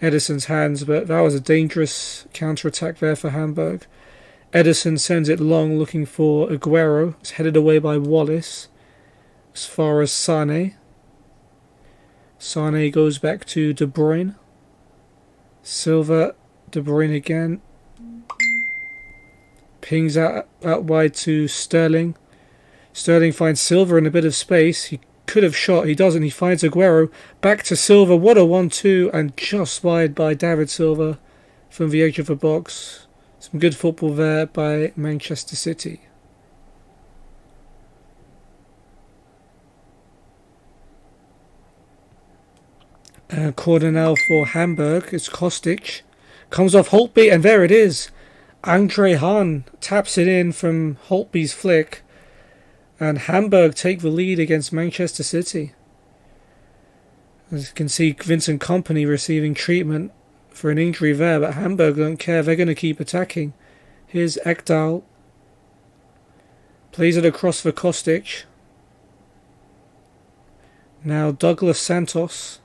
Ederson's hands, but that was a dangerous counter-attack there for Hamburg. Ederson sends it long looking for Aguero. It's headed away by Wallace as far as Sane. Sane goes back to De Bruyne. Silva, De Bruyne again. Pings out wide to Sterling. Sterling finds Silva in a bit of space. He could have shot. He doesn't. He finds Aguero. Back to Silva. What a 1-2. And just wide by David Silva from the edge of the box. Some good football there by Manchester City. Corner now for Hamburg. It's Kostic. Comes off Holtby, and there it is. Andre Hahn taps it in from Holtby's flick. And Hamburg take the lead against Manchester City. As you can see, Vincent Kompany receiving treatment for an injury there, but Hamburg don't care. They're going to keep attacking. Here's Ekdal. Plays it across for Kostic. Now Douglas Santos.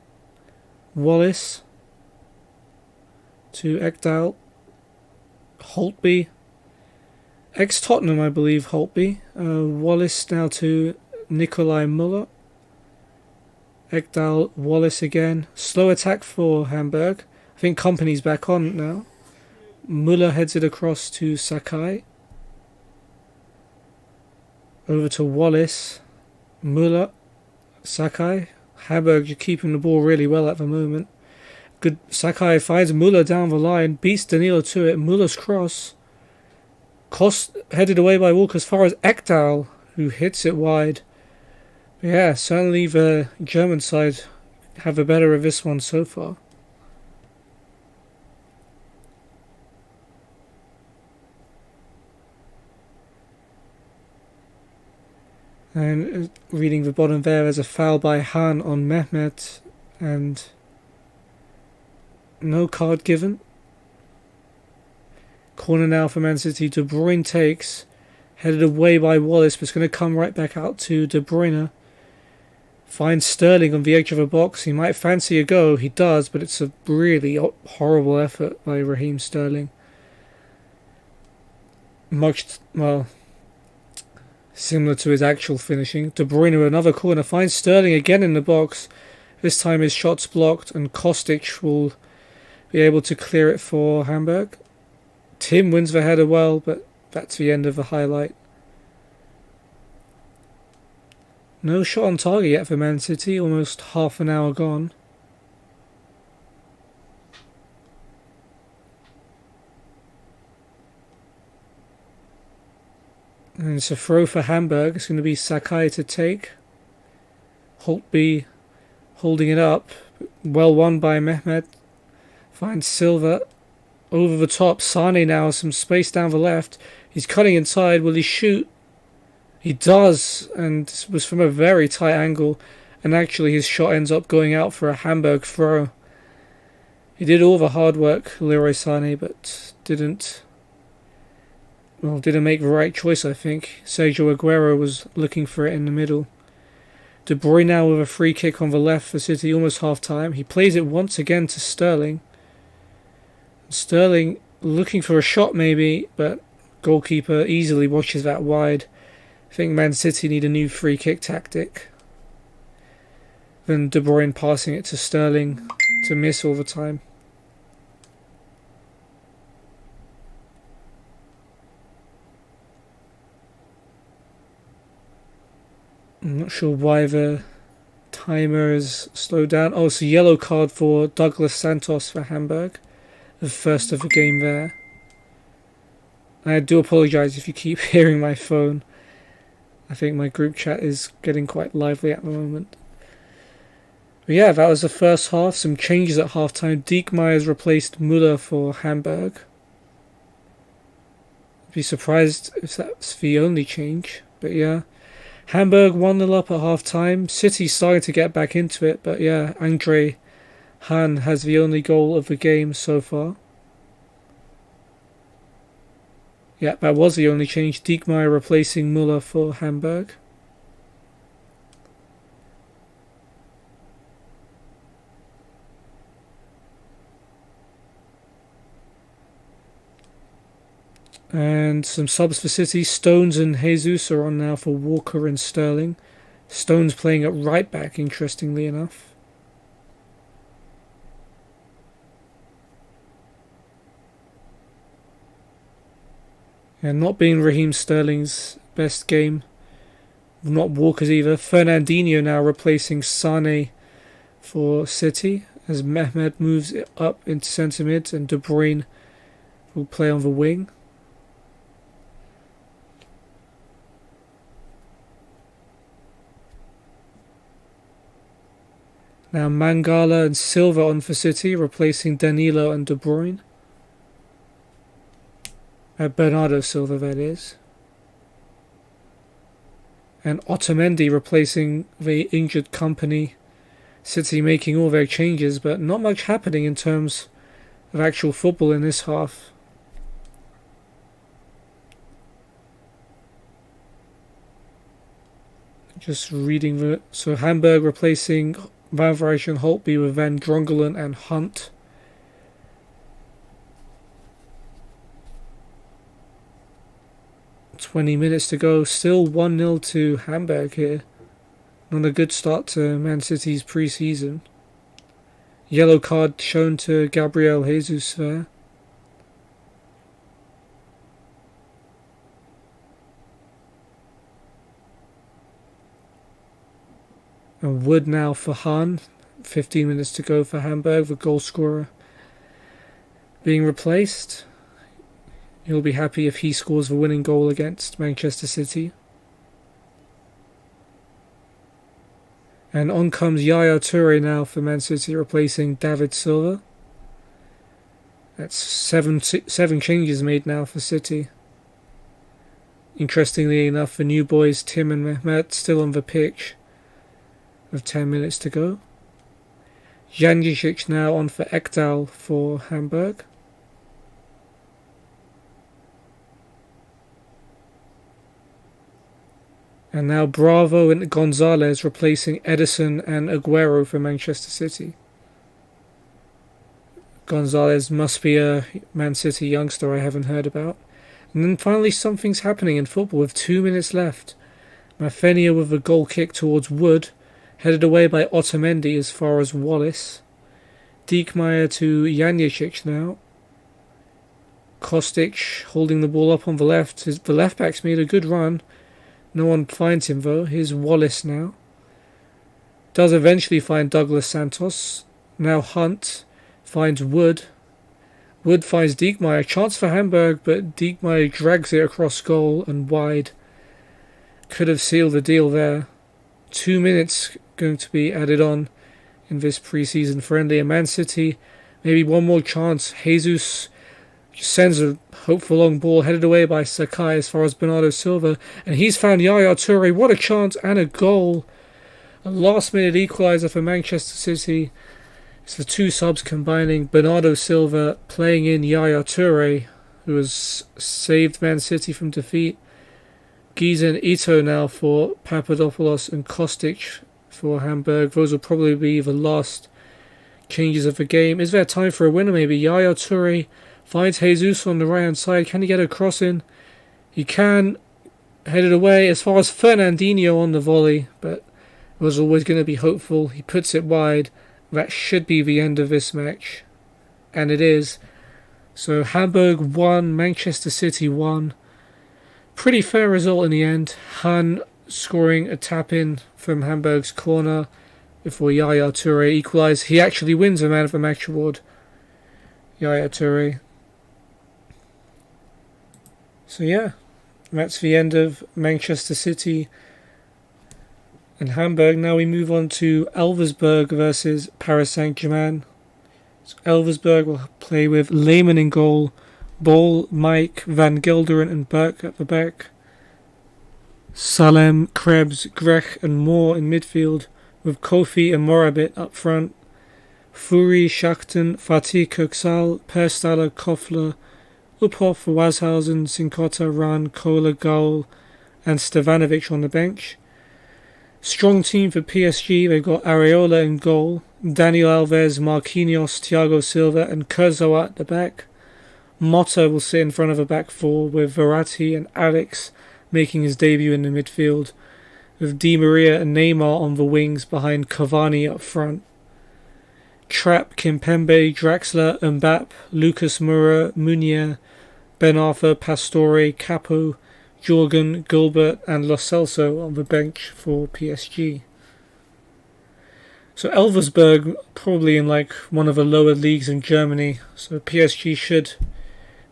Wallace. To Ekdal. Holtby. Ex-Tottenham, I believe, Holtby. Wallace now to Nikolai Müller. Ekdal, Wallace again. Slow attack for Hamburg. I think Kompany's back on now. Müller heads it across to Sakai. Over to Wallace. Müller. Sakai. Hamburg are keeping the ball really well at the moment. Good. Sakai finds Müller down the line. Beats Danilo to it. Müller's cross. Headed away by Walker as far as Ekdal, who hits it wide. But yeah, certainly the German side have the better of this one so far. And reading the bottom there's a foul by Han on Mehmet, and no card given. Corner now for Man City. De Bruyne takes, headed away by Wallace, but it's going to come right back out to De Bruyne. Finds Sterling on the edge of a box. He might fancy a go. He does, but it's a really horrible effort by Raheem Sterling. Similar to his actual finishing. De Bruyne with another corner. Finds Sterling again in the box. This time his shot's blocked, and Kostic will be able to clear it for Hamburg. Tim wins the header well, but that's the end of the highlight. No shot on target yet for Man City, almost half an hour gone. And it's a throw for Hamburg. It's going to be Sakai to take. Holtby holding it up. Well won by Mehmet. Finds Silva over the top. Sane now has some space down the left. He's cutting inside. Will he shoot? He does, and this was from a very tight angle, and actually his shot ends up going out for a Hamburg throw. He did all the hard work, Leroy Sané, but didn't make the right choice, I think. Sergio Aguero was looking for it in the middle. De Bruyne now with a free kick on the left for City, almost half time. He plays it once again to Sterling. Sterling looking for a shot maybe, but goalkeeper easily watches that wide. I think Man City need a new free kick tactic. Then De Bruyne passing it to Sterling to miss all the time. I'm not sure why the timer is slowed down. Oh, it's a yellow card for Douglas Santos for Hamburg. The first of the game there. I do apologise if you keep hearing my phone. I think my group chat is getting quite lively at the moment. But yeah, that was the first half. Some changes at half-time. Diekmeyer's replaced Müller for Hamburg. I'd be surprised if that's the only change. But yeah. Hamburg 1-0 up at half-time. City starting to get back into it. But yeah, Andre Han has the only goal of the game so far. Yeah, that was the only change. Diekmeyer replacing Müller for Hamburg. And some subs for City. Stones and Jesus are on now for Walker and Sterling. Stones playing at right back, interestingly enough. And not being Raheem Sterling's best game. Not Walker's either. Fernandinho now replacing Sane for City as Mehmet moves it up into centre mid, and De Bruyne will play on the wing. Now Mangala and Silva on for City, replacing Danilo and De Bruyne. Bernardo Silva, that is. And Otamendi replacing the injured company. City making all their changes, but not much happening in terms of actual football in this half. Just reading the... So Hamburg replacing Van Vrijs and Holtby with Van Drongelen and Hunt. $20 minutes to go. Still 1-0 to Hamburg here. Not a good start to Man City's pre-season. Yellow card shown to Gabriel Jesus there. And Wood now for Hahn. 15 minutes to go for Hamburg. The goal scorer being replaced. He'll be happy if he scores the winning goal against Manchester City. And on comes Yaya Toure now for Man City, replacing David Silva. That's seven changes made now for City. Interestingly enough, the new boys Tim and Mehmet still on the pitch with 10 minutes to go. Janicic now on for Ekdal for Hamburg. And now Bravo and Gonzalez replacing Edison and Aguero for Manchester City. Gonzalez must be a Man City youngster I haven't heard about. And then finally something's happening in football with 2 minutes left. Mafenia with a goal kick towards Wood, headed away by Otamendi as far as Wallace. Diekmeyer to Janicic now. Kostic holding the ball up on the left. The left back's made a good run. No one finds him though. Here's Wallace now. Does eventually find Douglas Santos. Now Hunt finds Wood. Wood finds Diekmeyer. Chance for Hamburg, but Diekmeyer drags it across goal and wide. Could have sealed the deal there. 2 minutes going to be added on in this pre-season friendly. And Man City, maybe one more chance. Jesus sends a hopeful long ball headed away by Sakai as far as Bernardo Silva. And he's found Yaya Toure. What a chance and a goal. A last-minute equaliser for Manchester City. It's the two subs combining. Bernardo Silva playing in Yaya Toure, who has saved Man City from defeat. Giza and Ito now for Papadopoulos and Kostic for Hamburg. Those will probably be the last changes of the game. Is there time for a winner maybe? Yaya Toure finds Jesus on the right hand side. Can he get a cross in? He can. Headed away as far as Fernandinho on the volley, but it was always going to be hopeful. He puts it wide. That should be the end of this match. And it is. So Hamburg 1, Manchester City 1. Pretty fair result in the end. Han scoring a tap-in from Hamburg's corner before Yaya Toure equalised. He actually wins the Man of the Match award. Yaya Toure. So yeah, that's the end of Manchester City and Hamburg. Now we move on to Elversberg versus Paris Saint-Germain. So Elversberg will play with Lehmann in goal, Ball, Mike, Van Gelderen and Burke at the back. Salem, Krebs, Grech and Moore in midfield, with Kofi and Morabit up front. Furi, Schachten, Fatih Köksal, Perstaller, Kofler, Uphoff, Washausen, Sincotta, Ran, Kohler, Gaul and Stevanovic on the bench. Strong team for PSG. They've got Areola in goal, Daniel Alves, Marquinhos, Thiago Silva and Kurzawa at the back. Motta will sit in front of a back four with Verratti and Alex making his debut in the midfield, with Di Maria and Neymar on the wings behind Cavani up front. Trapp, Kimpembe, Draxler, Mbappe, Lucas Moura, Munier, Ben Arthur, Pastore, Capo, Jorgen, Gilbert and Lo Celso on the bench for PSG. So Elversberg probably in like one of the lower leagues in Germany, so PSG should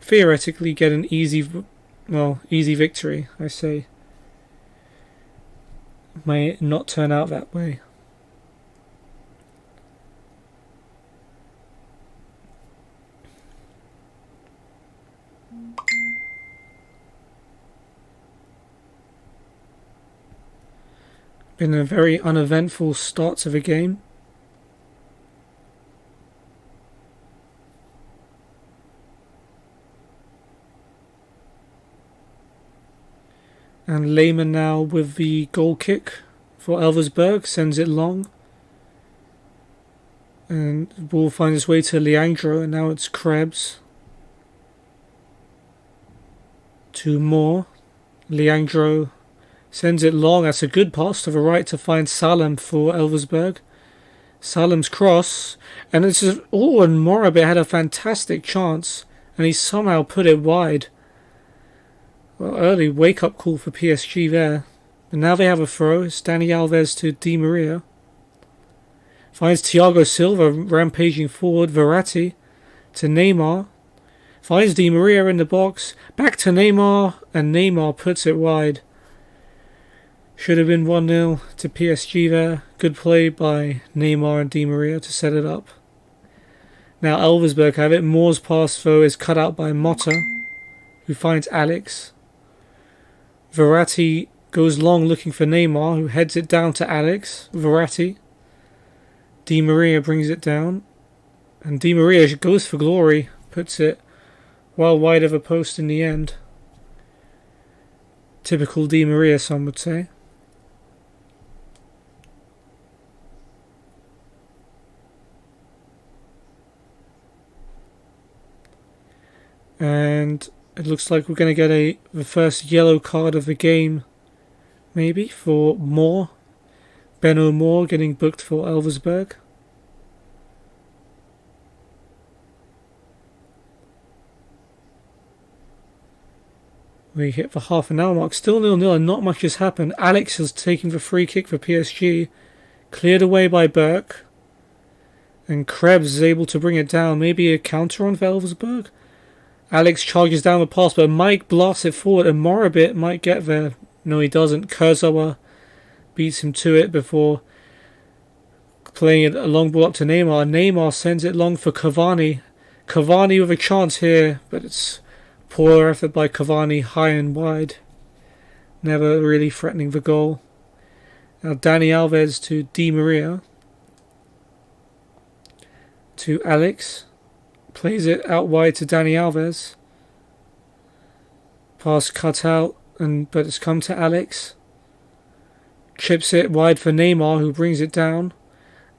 theoretically get an easy victory, I say. May not turn out that way. Been a very uneventful start to the game. And Lehmann now with the goal kick for Elversberg, sends it long. And the ball finds its way to Leandro, and now it's Krebs. To Moore. Leandro sends it long. That's a good pass to the right to find Salem for Elversberg. Salem's cross. And it's just, and Morabit had a fantastic chance. And he somehow put it wide. Well, early wake-up call for PSG there. And now they have a throw. It's Dani Alves to Di Maria. Finds Thiago Silva rampaging forward. Verratti to Neymar. Finds Di Maria in the box. Back to Neymar. And Neymar puts it wide. Should have been 1-0 to PSG there. Good play by Neymar and Di Maria to set it up. Now Elversberg have it. Moore's pass though is cut out by Motta, who finds Alex. Verratti goes long looking for Neymar, who heads it down to Alex. Verratti. Di Maria brings it down. And Di Maria goes for glory. Puts it well wide of a post in the end. Typical Di Maria, some would say. And it looks like we're going to get the first yellow card of the game, maybe, for Moore. Benno Moore getting booked for Elversberg. We hit the half an hour mark. Still 0-0 and not much has happened. Alex is taking the free kick for PSG. Cleared away by Burke. And Krebs is able to bring it down. Maybe a counter on Elversberg. Alex charges down the pass, but Mike blasts it forward, and Morabit might get there. No, he doesn't. Kurzawa beats him to it before playing it a long ball up to Neymar. Neymar sends it long for Cavani. Cavani with a chance here, but it's poor effort by Cavani, high and wide. Never really threatening the goal. Now Dani Alves to Di Maria. To Alex. Plays it out wide to Dani Alves. Pass cut out, but it's come to Alex. Chips it wide for Neymar, who brings it down.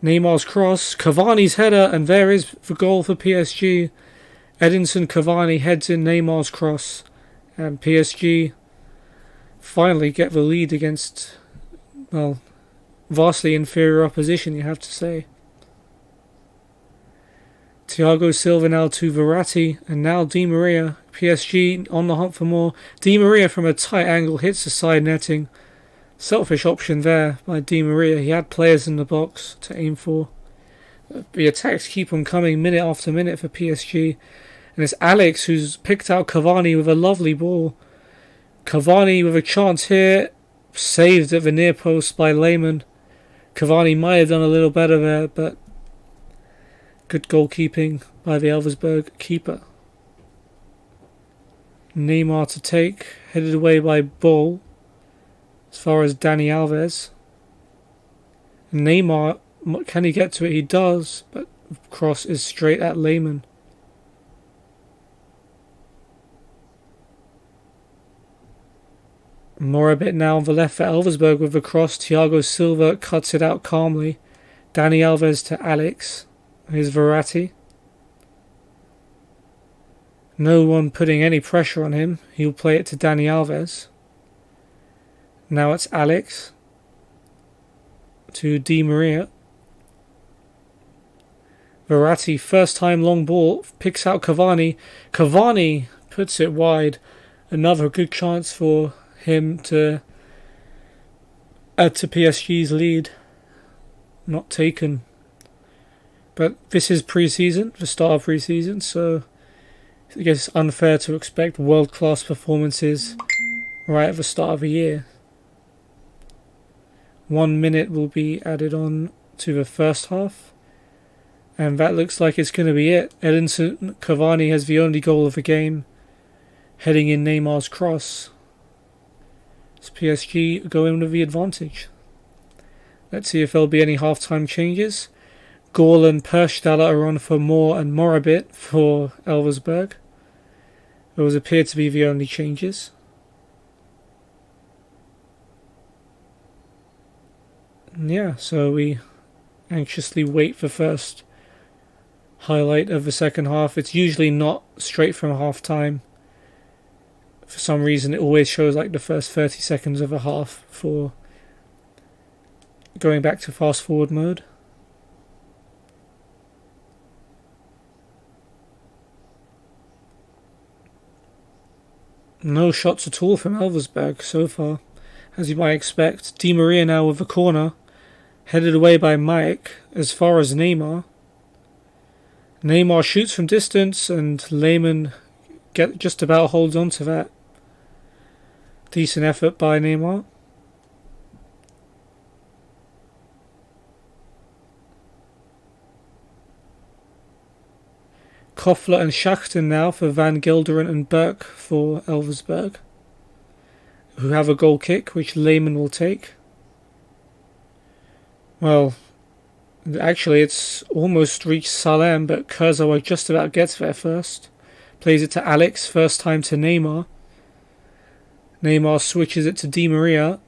Neymar's cross, Cavani's header, and there is the goal for PSG. Edinson Cavani heads in Neymar's cross, and PSG finally get the lead against, well, vastly inferior opposition, you have to say. Thiago Silva now to Verratti, and now Di Maria. PSG on the hunt for more. Di Maria from a tight angle hits the side netting. Selfish option there by Di Maria. He had players in the box to aim for. The attacks keep on coming minute after minute for PSG. And it's Alex who's picked out Cavani with a lovely ball. Cavani with a chance here. Saved at the near post by Lehmann. Cavani might have done a little better there, but good goalkeeping by the Elversberg keeper. Neymar to take. Headed away by Ball. As far as Dani Alves. Neymar, can he get to it? He does, but cross is straight at Lehmann. Morabit now on the left for Elversberg with the cross. Thiago Silva cuts it out calmly. Dani Alves to Alex. Here's Verratti. No one putting any pressure on him. He'll play it to Dani Alves. Now it's Alex to Di Maria. Verratti, first time long ball, picks out Cavani. Cavani puts it wide. Another good chance for him to add to PSG's lead. Not taken. But this is pre-season, the start of pre-season, so I guess it's unfair to expect world-class performances right at the start of the year. 1 minute will be added on to the first half, and that looks like it's going to be it. Edinson Cavani has the only goal of the game, heading in Neymar's cross. It's PSG going with the advantage. Let's see if there'll be any half-time changes. Gall and Perstala are on for Moore and Morabit for Elversberg. Those appear to be the only changes. Yeah, so we anxiously wait for first highlight of the second half. It's usually not straight from half time. For some reason it always shows like the first 30 seconds of a half for going back to fast forward mode. No shots at all from Elversberg so far, as you might expect. Di Maria now with the corner, headed away by Mike as far as Neymar. Neymar shoots from distance and Lehmann just about holds on to that. Decent effort by Neymar. Koffler and Schachten now for Van Gilderen and Burke for Elversberg. who have a goal kick, which Lehmann will take. Well, actually it's almost reached Salem, but Kurzawa just about gets there first. Plays it to Alex, first time to Neymar. Neymar switches it to Di Maria,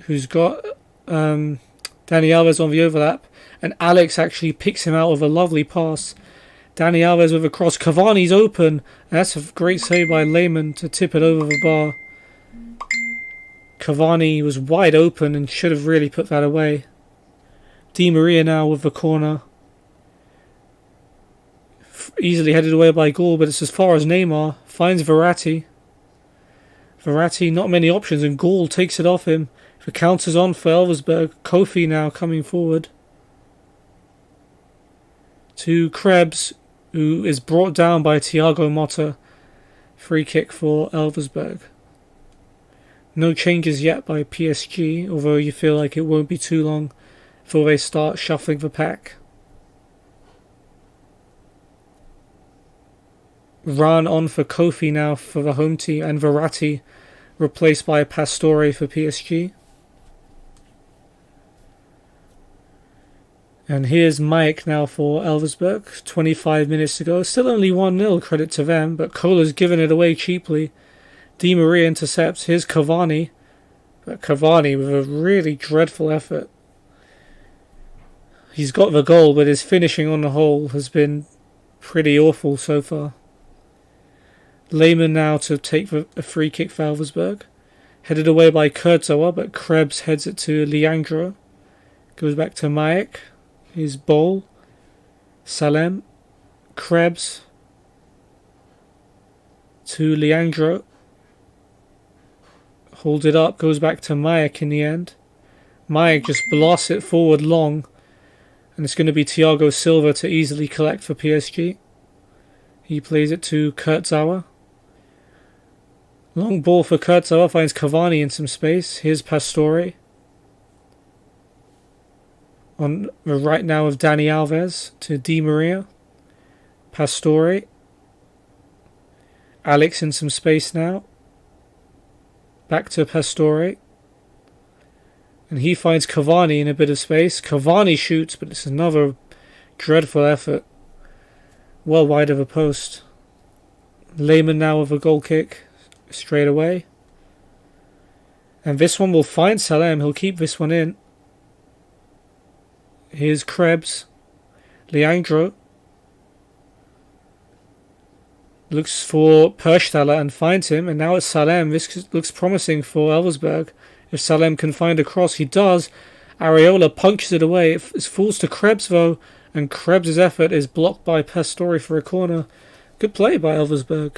who's got Dani Alves on the overlap, and Alex actually picks him out with a lovely pass. Dani Alves with a cross. Cavani's open, and that's a great save by Lehmann to tip it over the bar. Cavani was wide open and should have really put that away. Di Maria now with the corner. Easily headed away by Gaul, but it's as far as Neymar. Finds Verratti. Verratti, not many options, and Gaul takes it off him. The counter's on for Elversberg. Kofi now coming forward. To Krebs, who is brought down by Thiago Motta. Free kick for Elversberg. No changes yet by PSG, although you feel like it won't be too long before they start shuffling the pack. Run on for Kofi now for the home team, and Verratti replaced by Pastore for PSG. And here's Mike now for Elversberg, 25 minutes to go. Still only 1-0, credit to them, but Kohler's given it away cheaply. Di Maria intercepts. Here's Cavani. But Cavani with a really dreadful effort. He's got the goal, but his finishing on the whole has been pretty awful so far. Lehmann now to take a free kick for Elversberg. Headed away by Kurzawa, but Krebs heads it to Leandro. Goes back to Maek. Here's Bol. Salem. Krebs. To Leandro. Hold it up. Goes back to Maek in the end. Maek just blasts it forward long. And it's going to be Thiago Silva to easily collect for PSG. He plays it to Kurzawa. Long ball for Kurzawa. Finds Cavani in some space. Here's Pastore. On the right now of Dani Alves to Di Maria. Pastore. Alex in some space now. Back to Pastore. And he finds Cavani in a bit of space. Cavani shoots, but it's another dreadful effort. Well wide of a post. Lehmann now with a goal kick. Straight away. And this one will find Salem. He'll keep this one in. Here's Krebs. Leandro. Looks for Perchtaler and finds him. And now it's Salem. This looks promising for Elversberg. If Salem can find a cross, he does. Areola punches it away. It falls to Krebs though. And Krebs' effort is blocked by Pastore for a corner. Good play by Elversberg.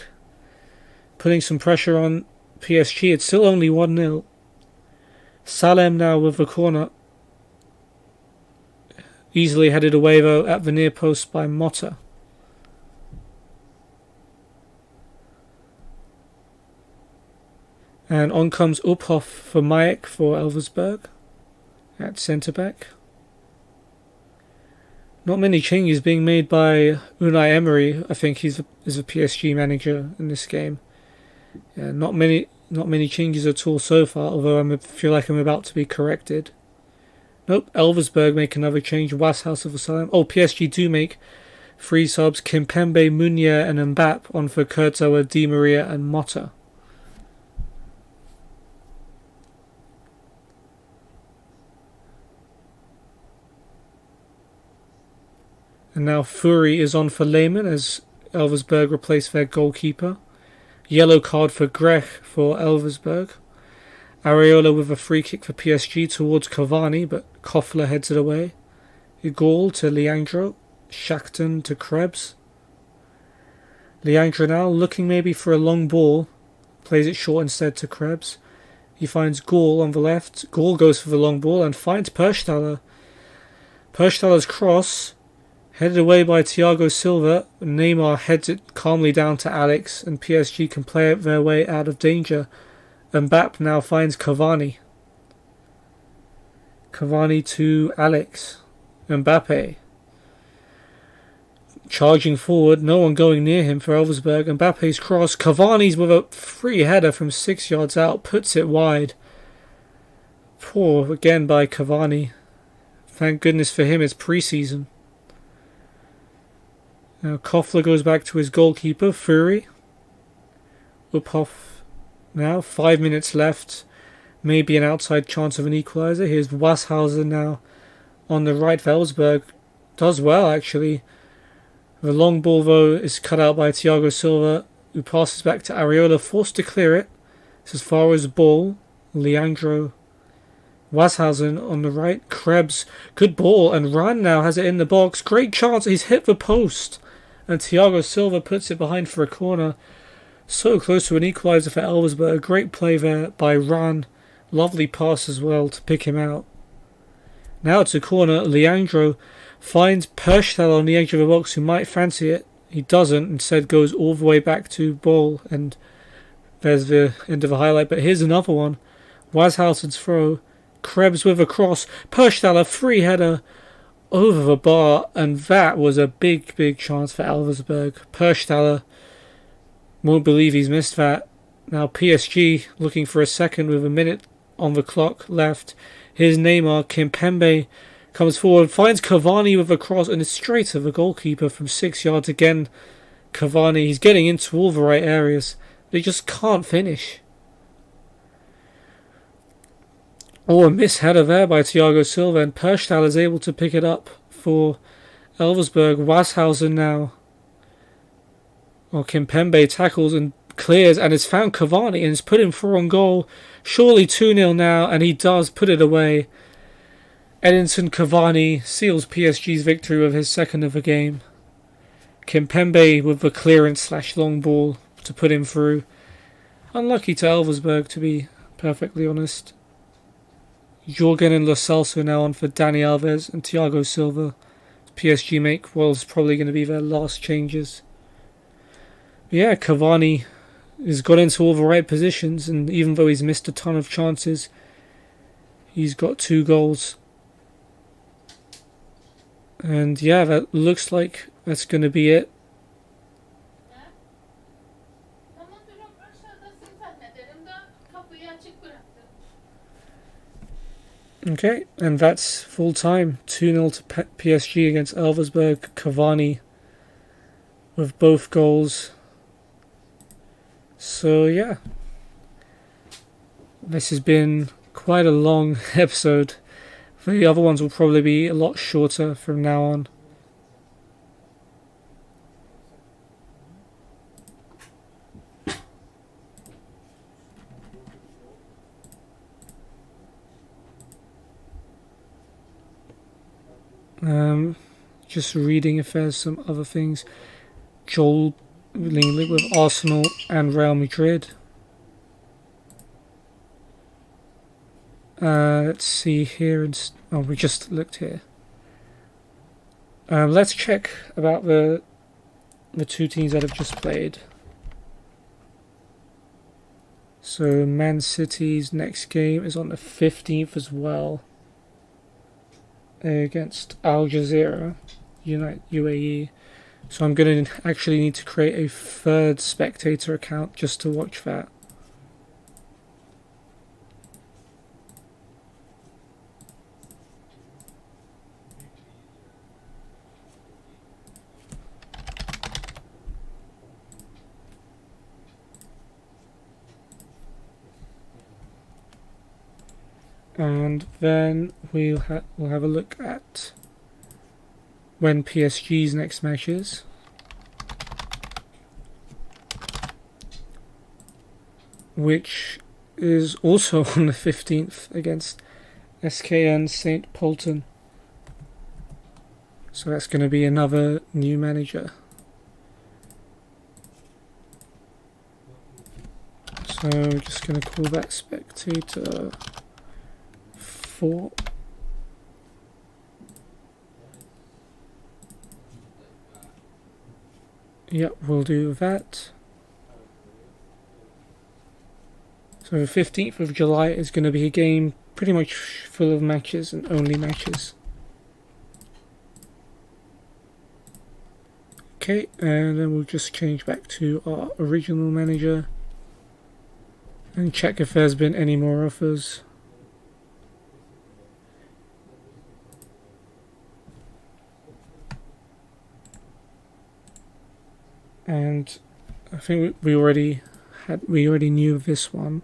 Putting some pressure on PSG. It's still only 1-0. Salem now with the corner. Easily headed away though at the near post by Motta. And on comes Uphoff for Maek for Elversberg at centre back. Not many changes being made by Unai Emery. I think is a PSG manager in this game. Yeah, not many changes at all so far, although I feel like I'm about to be corrected. Nope, Elversberg make another change. Washouse of Asylum. Oh, PSG do make 3 subs. Kimpembe, Meunier and Mbappe on for Kurzawa, Di Maria and Motta. And now Fury is on for Lehmann as Elversberg replaced their goalkeeper. Yellow card for Grech for Elversberg. Areola with a free kick for PSG towards Cavani, but Koffler heads it away. Igor to Leandro. Shakhtan to Krebs. Leandro now looking maybe for a long ball. Plays it short instead to Krebs. He finds Gaul on the left. Gaul goes for the long ball and finds Perchtaler. Perchtaler's cross. Headed away by Thiago Silva. Neymar heads it calmly down to Alex and PSG can play their way out of danger. Mbappe now finds Cavani. Cavani to Alex. Mbappe. charging forward, no one going near him for Elversberg. Mbappe's cross, Cavani's with a free header from 6 yards out, puts it wide. Poor again by Cavani. Thank goodness for him, it's pre-season. Now Kofler goes back to his goalkeeper, Fury. Uphoff now, 5 minutes left. Maybe an outside chance of an equaliser. Here's Washausen now on the right for Elversberg. Does well, actually. The long ball, though, is cut out by Thiago Silva, who passes back to Areola, forced to clear it. It's as far as the ball. Leandro Washausen on the right. Krebs, good ball, and Ran now has it in the box. Great chance, he's hit the post. And Thiago Silva puts it behind for a corner. So close to an equaliser for Elversberg. Great play there by Ran. Lovely pass as well to pick him out. Now it's a corner. Leandro finds Perchtel on the edge of the box, who might fancy it. He doesn't. Instead goes all the way back to ball. And there's the end of the highlight. But here's another one. Washausen's throw. Krebs with a cross. Perchtel, a free header over the bar. And that was a big, big chance for Elversberg. Perchtel won't believe he's missed that. Now PSG looking for a second with a minute on the clock left. Here's Neymar. Kimpembe comes forward, finds Cavani with a cross, and it's straight to the goalkeeper from 6 yards again. Cavani, he's getting into all the right areas, but he just can't finish. Oh, a miss header there by Thiago Silva, and Perchtel is able to pick it up for Elversberg. Washausen now. Well, Kimpembe tackles and clears and has found Cavani and has put him through on goal. Surely 2-0 now, and he does put it away. Edinson Cavani seals PSG's victory with his second of the game. Kimpembe with the clearance / long ball to put him through. Unlucky to Elversberg, to be perfectly honest. Jorgen and Lo Celso now on for Dani Alves and Thiago Silva. PSG make was probably going to be their last changes. Yeah, Cavani has got into all the right positions, and even though he's missed a ton of chances, he's got 2 goals. And yeah, that looks like that's going to be it. Okay, and that's full time. 2-0 to PSG against Elversberg. Cavani with both goals. So yeah, this has been quite a long episode. The other ones will probably be a lot shorter from now on. Just reading if there's some other things. Joel linked with Arsenal and Real Madrid. Let's see here. Oh, we just looked here. Let's check about the 2 teams that have just played. So Man City's next game is on the 15th as well, against Al Jazeera, UAE. So I'm going to actually need to create a 3rd spectator account just to watch that. And then we'll have a look at when PSG's next match is. Which is also on the 15th against SKN St. Polten. So that's going to be another new manager. So we're just going to call that spectator 4. Yep, we'll do that. So the 15th of July is going to be a game pretty much full of matches and only matches. Okay, and then we'll just change back to our original manager and check if there's been any more offers. And I think we already knew this one.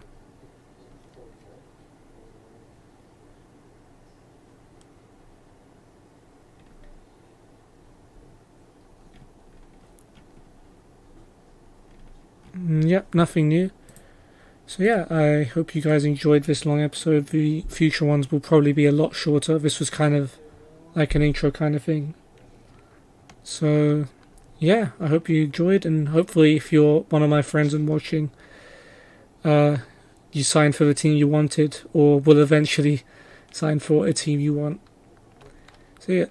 Yep, nothing new. So yeah, I hope you guys enjoyed this long episode. The future ones will probably be a lot shorter. This was kind of like an intro kind of thing. So yeah, I hope you enjoyed, and hopefully if you're one of my friends and watching, you signed for the team you wanted, or will eventually sign for a team you want. So yeah.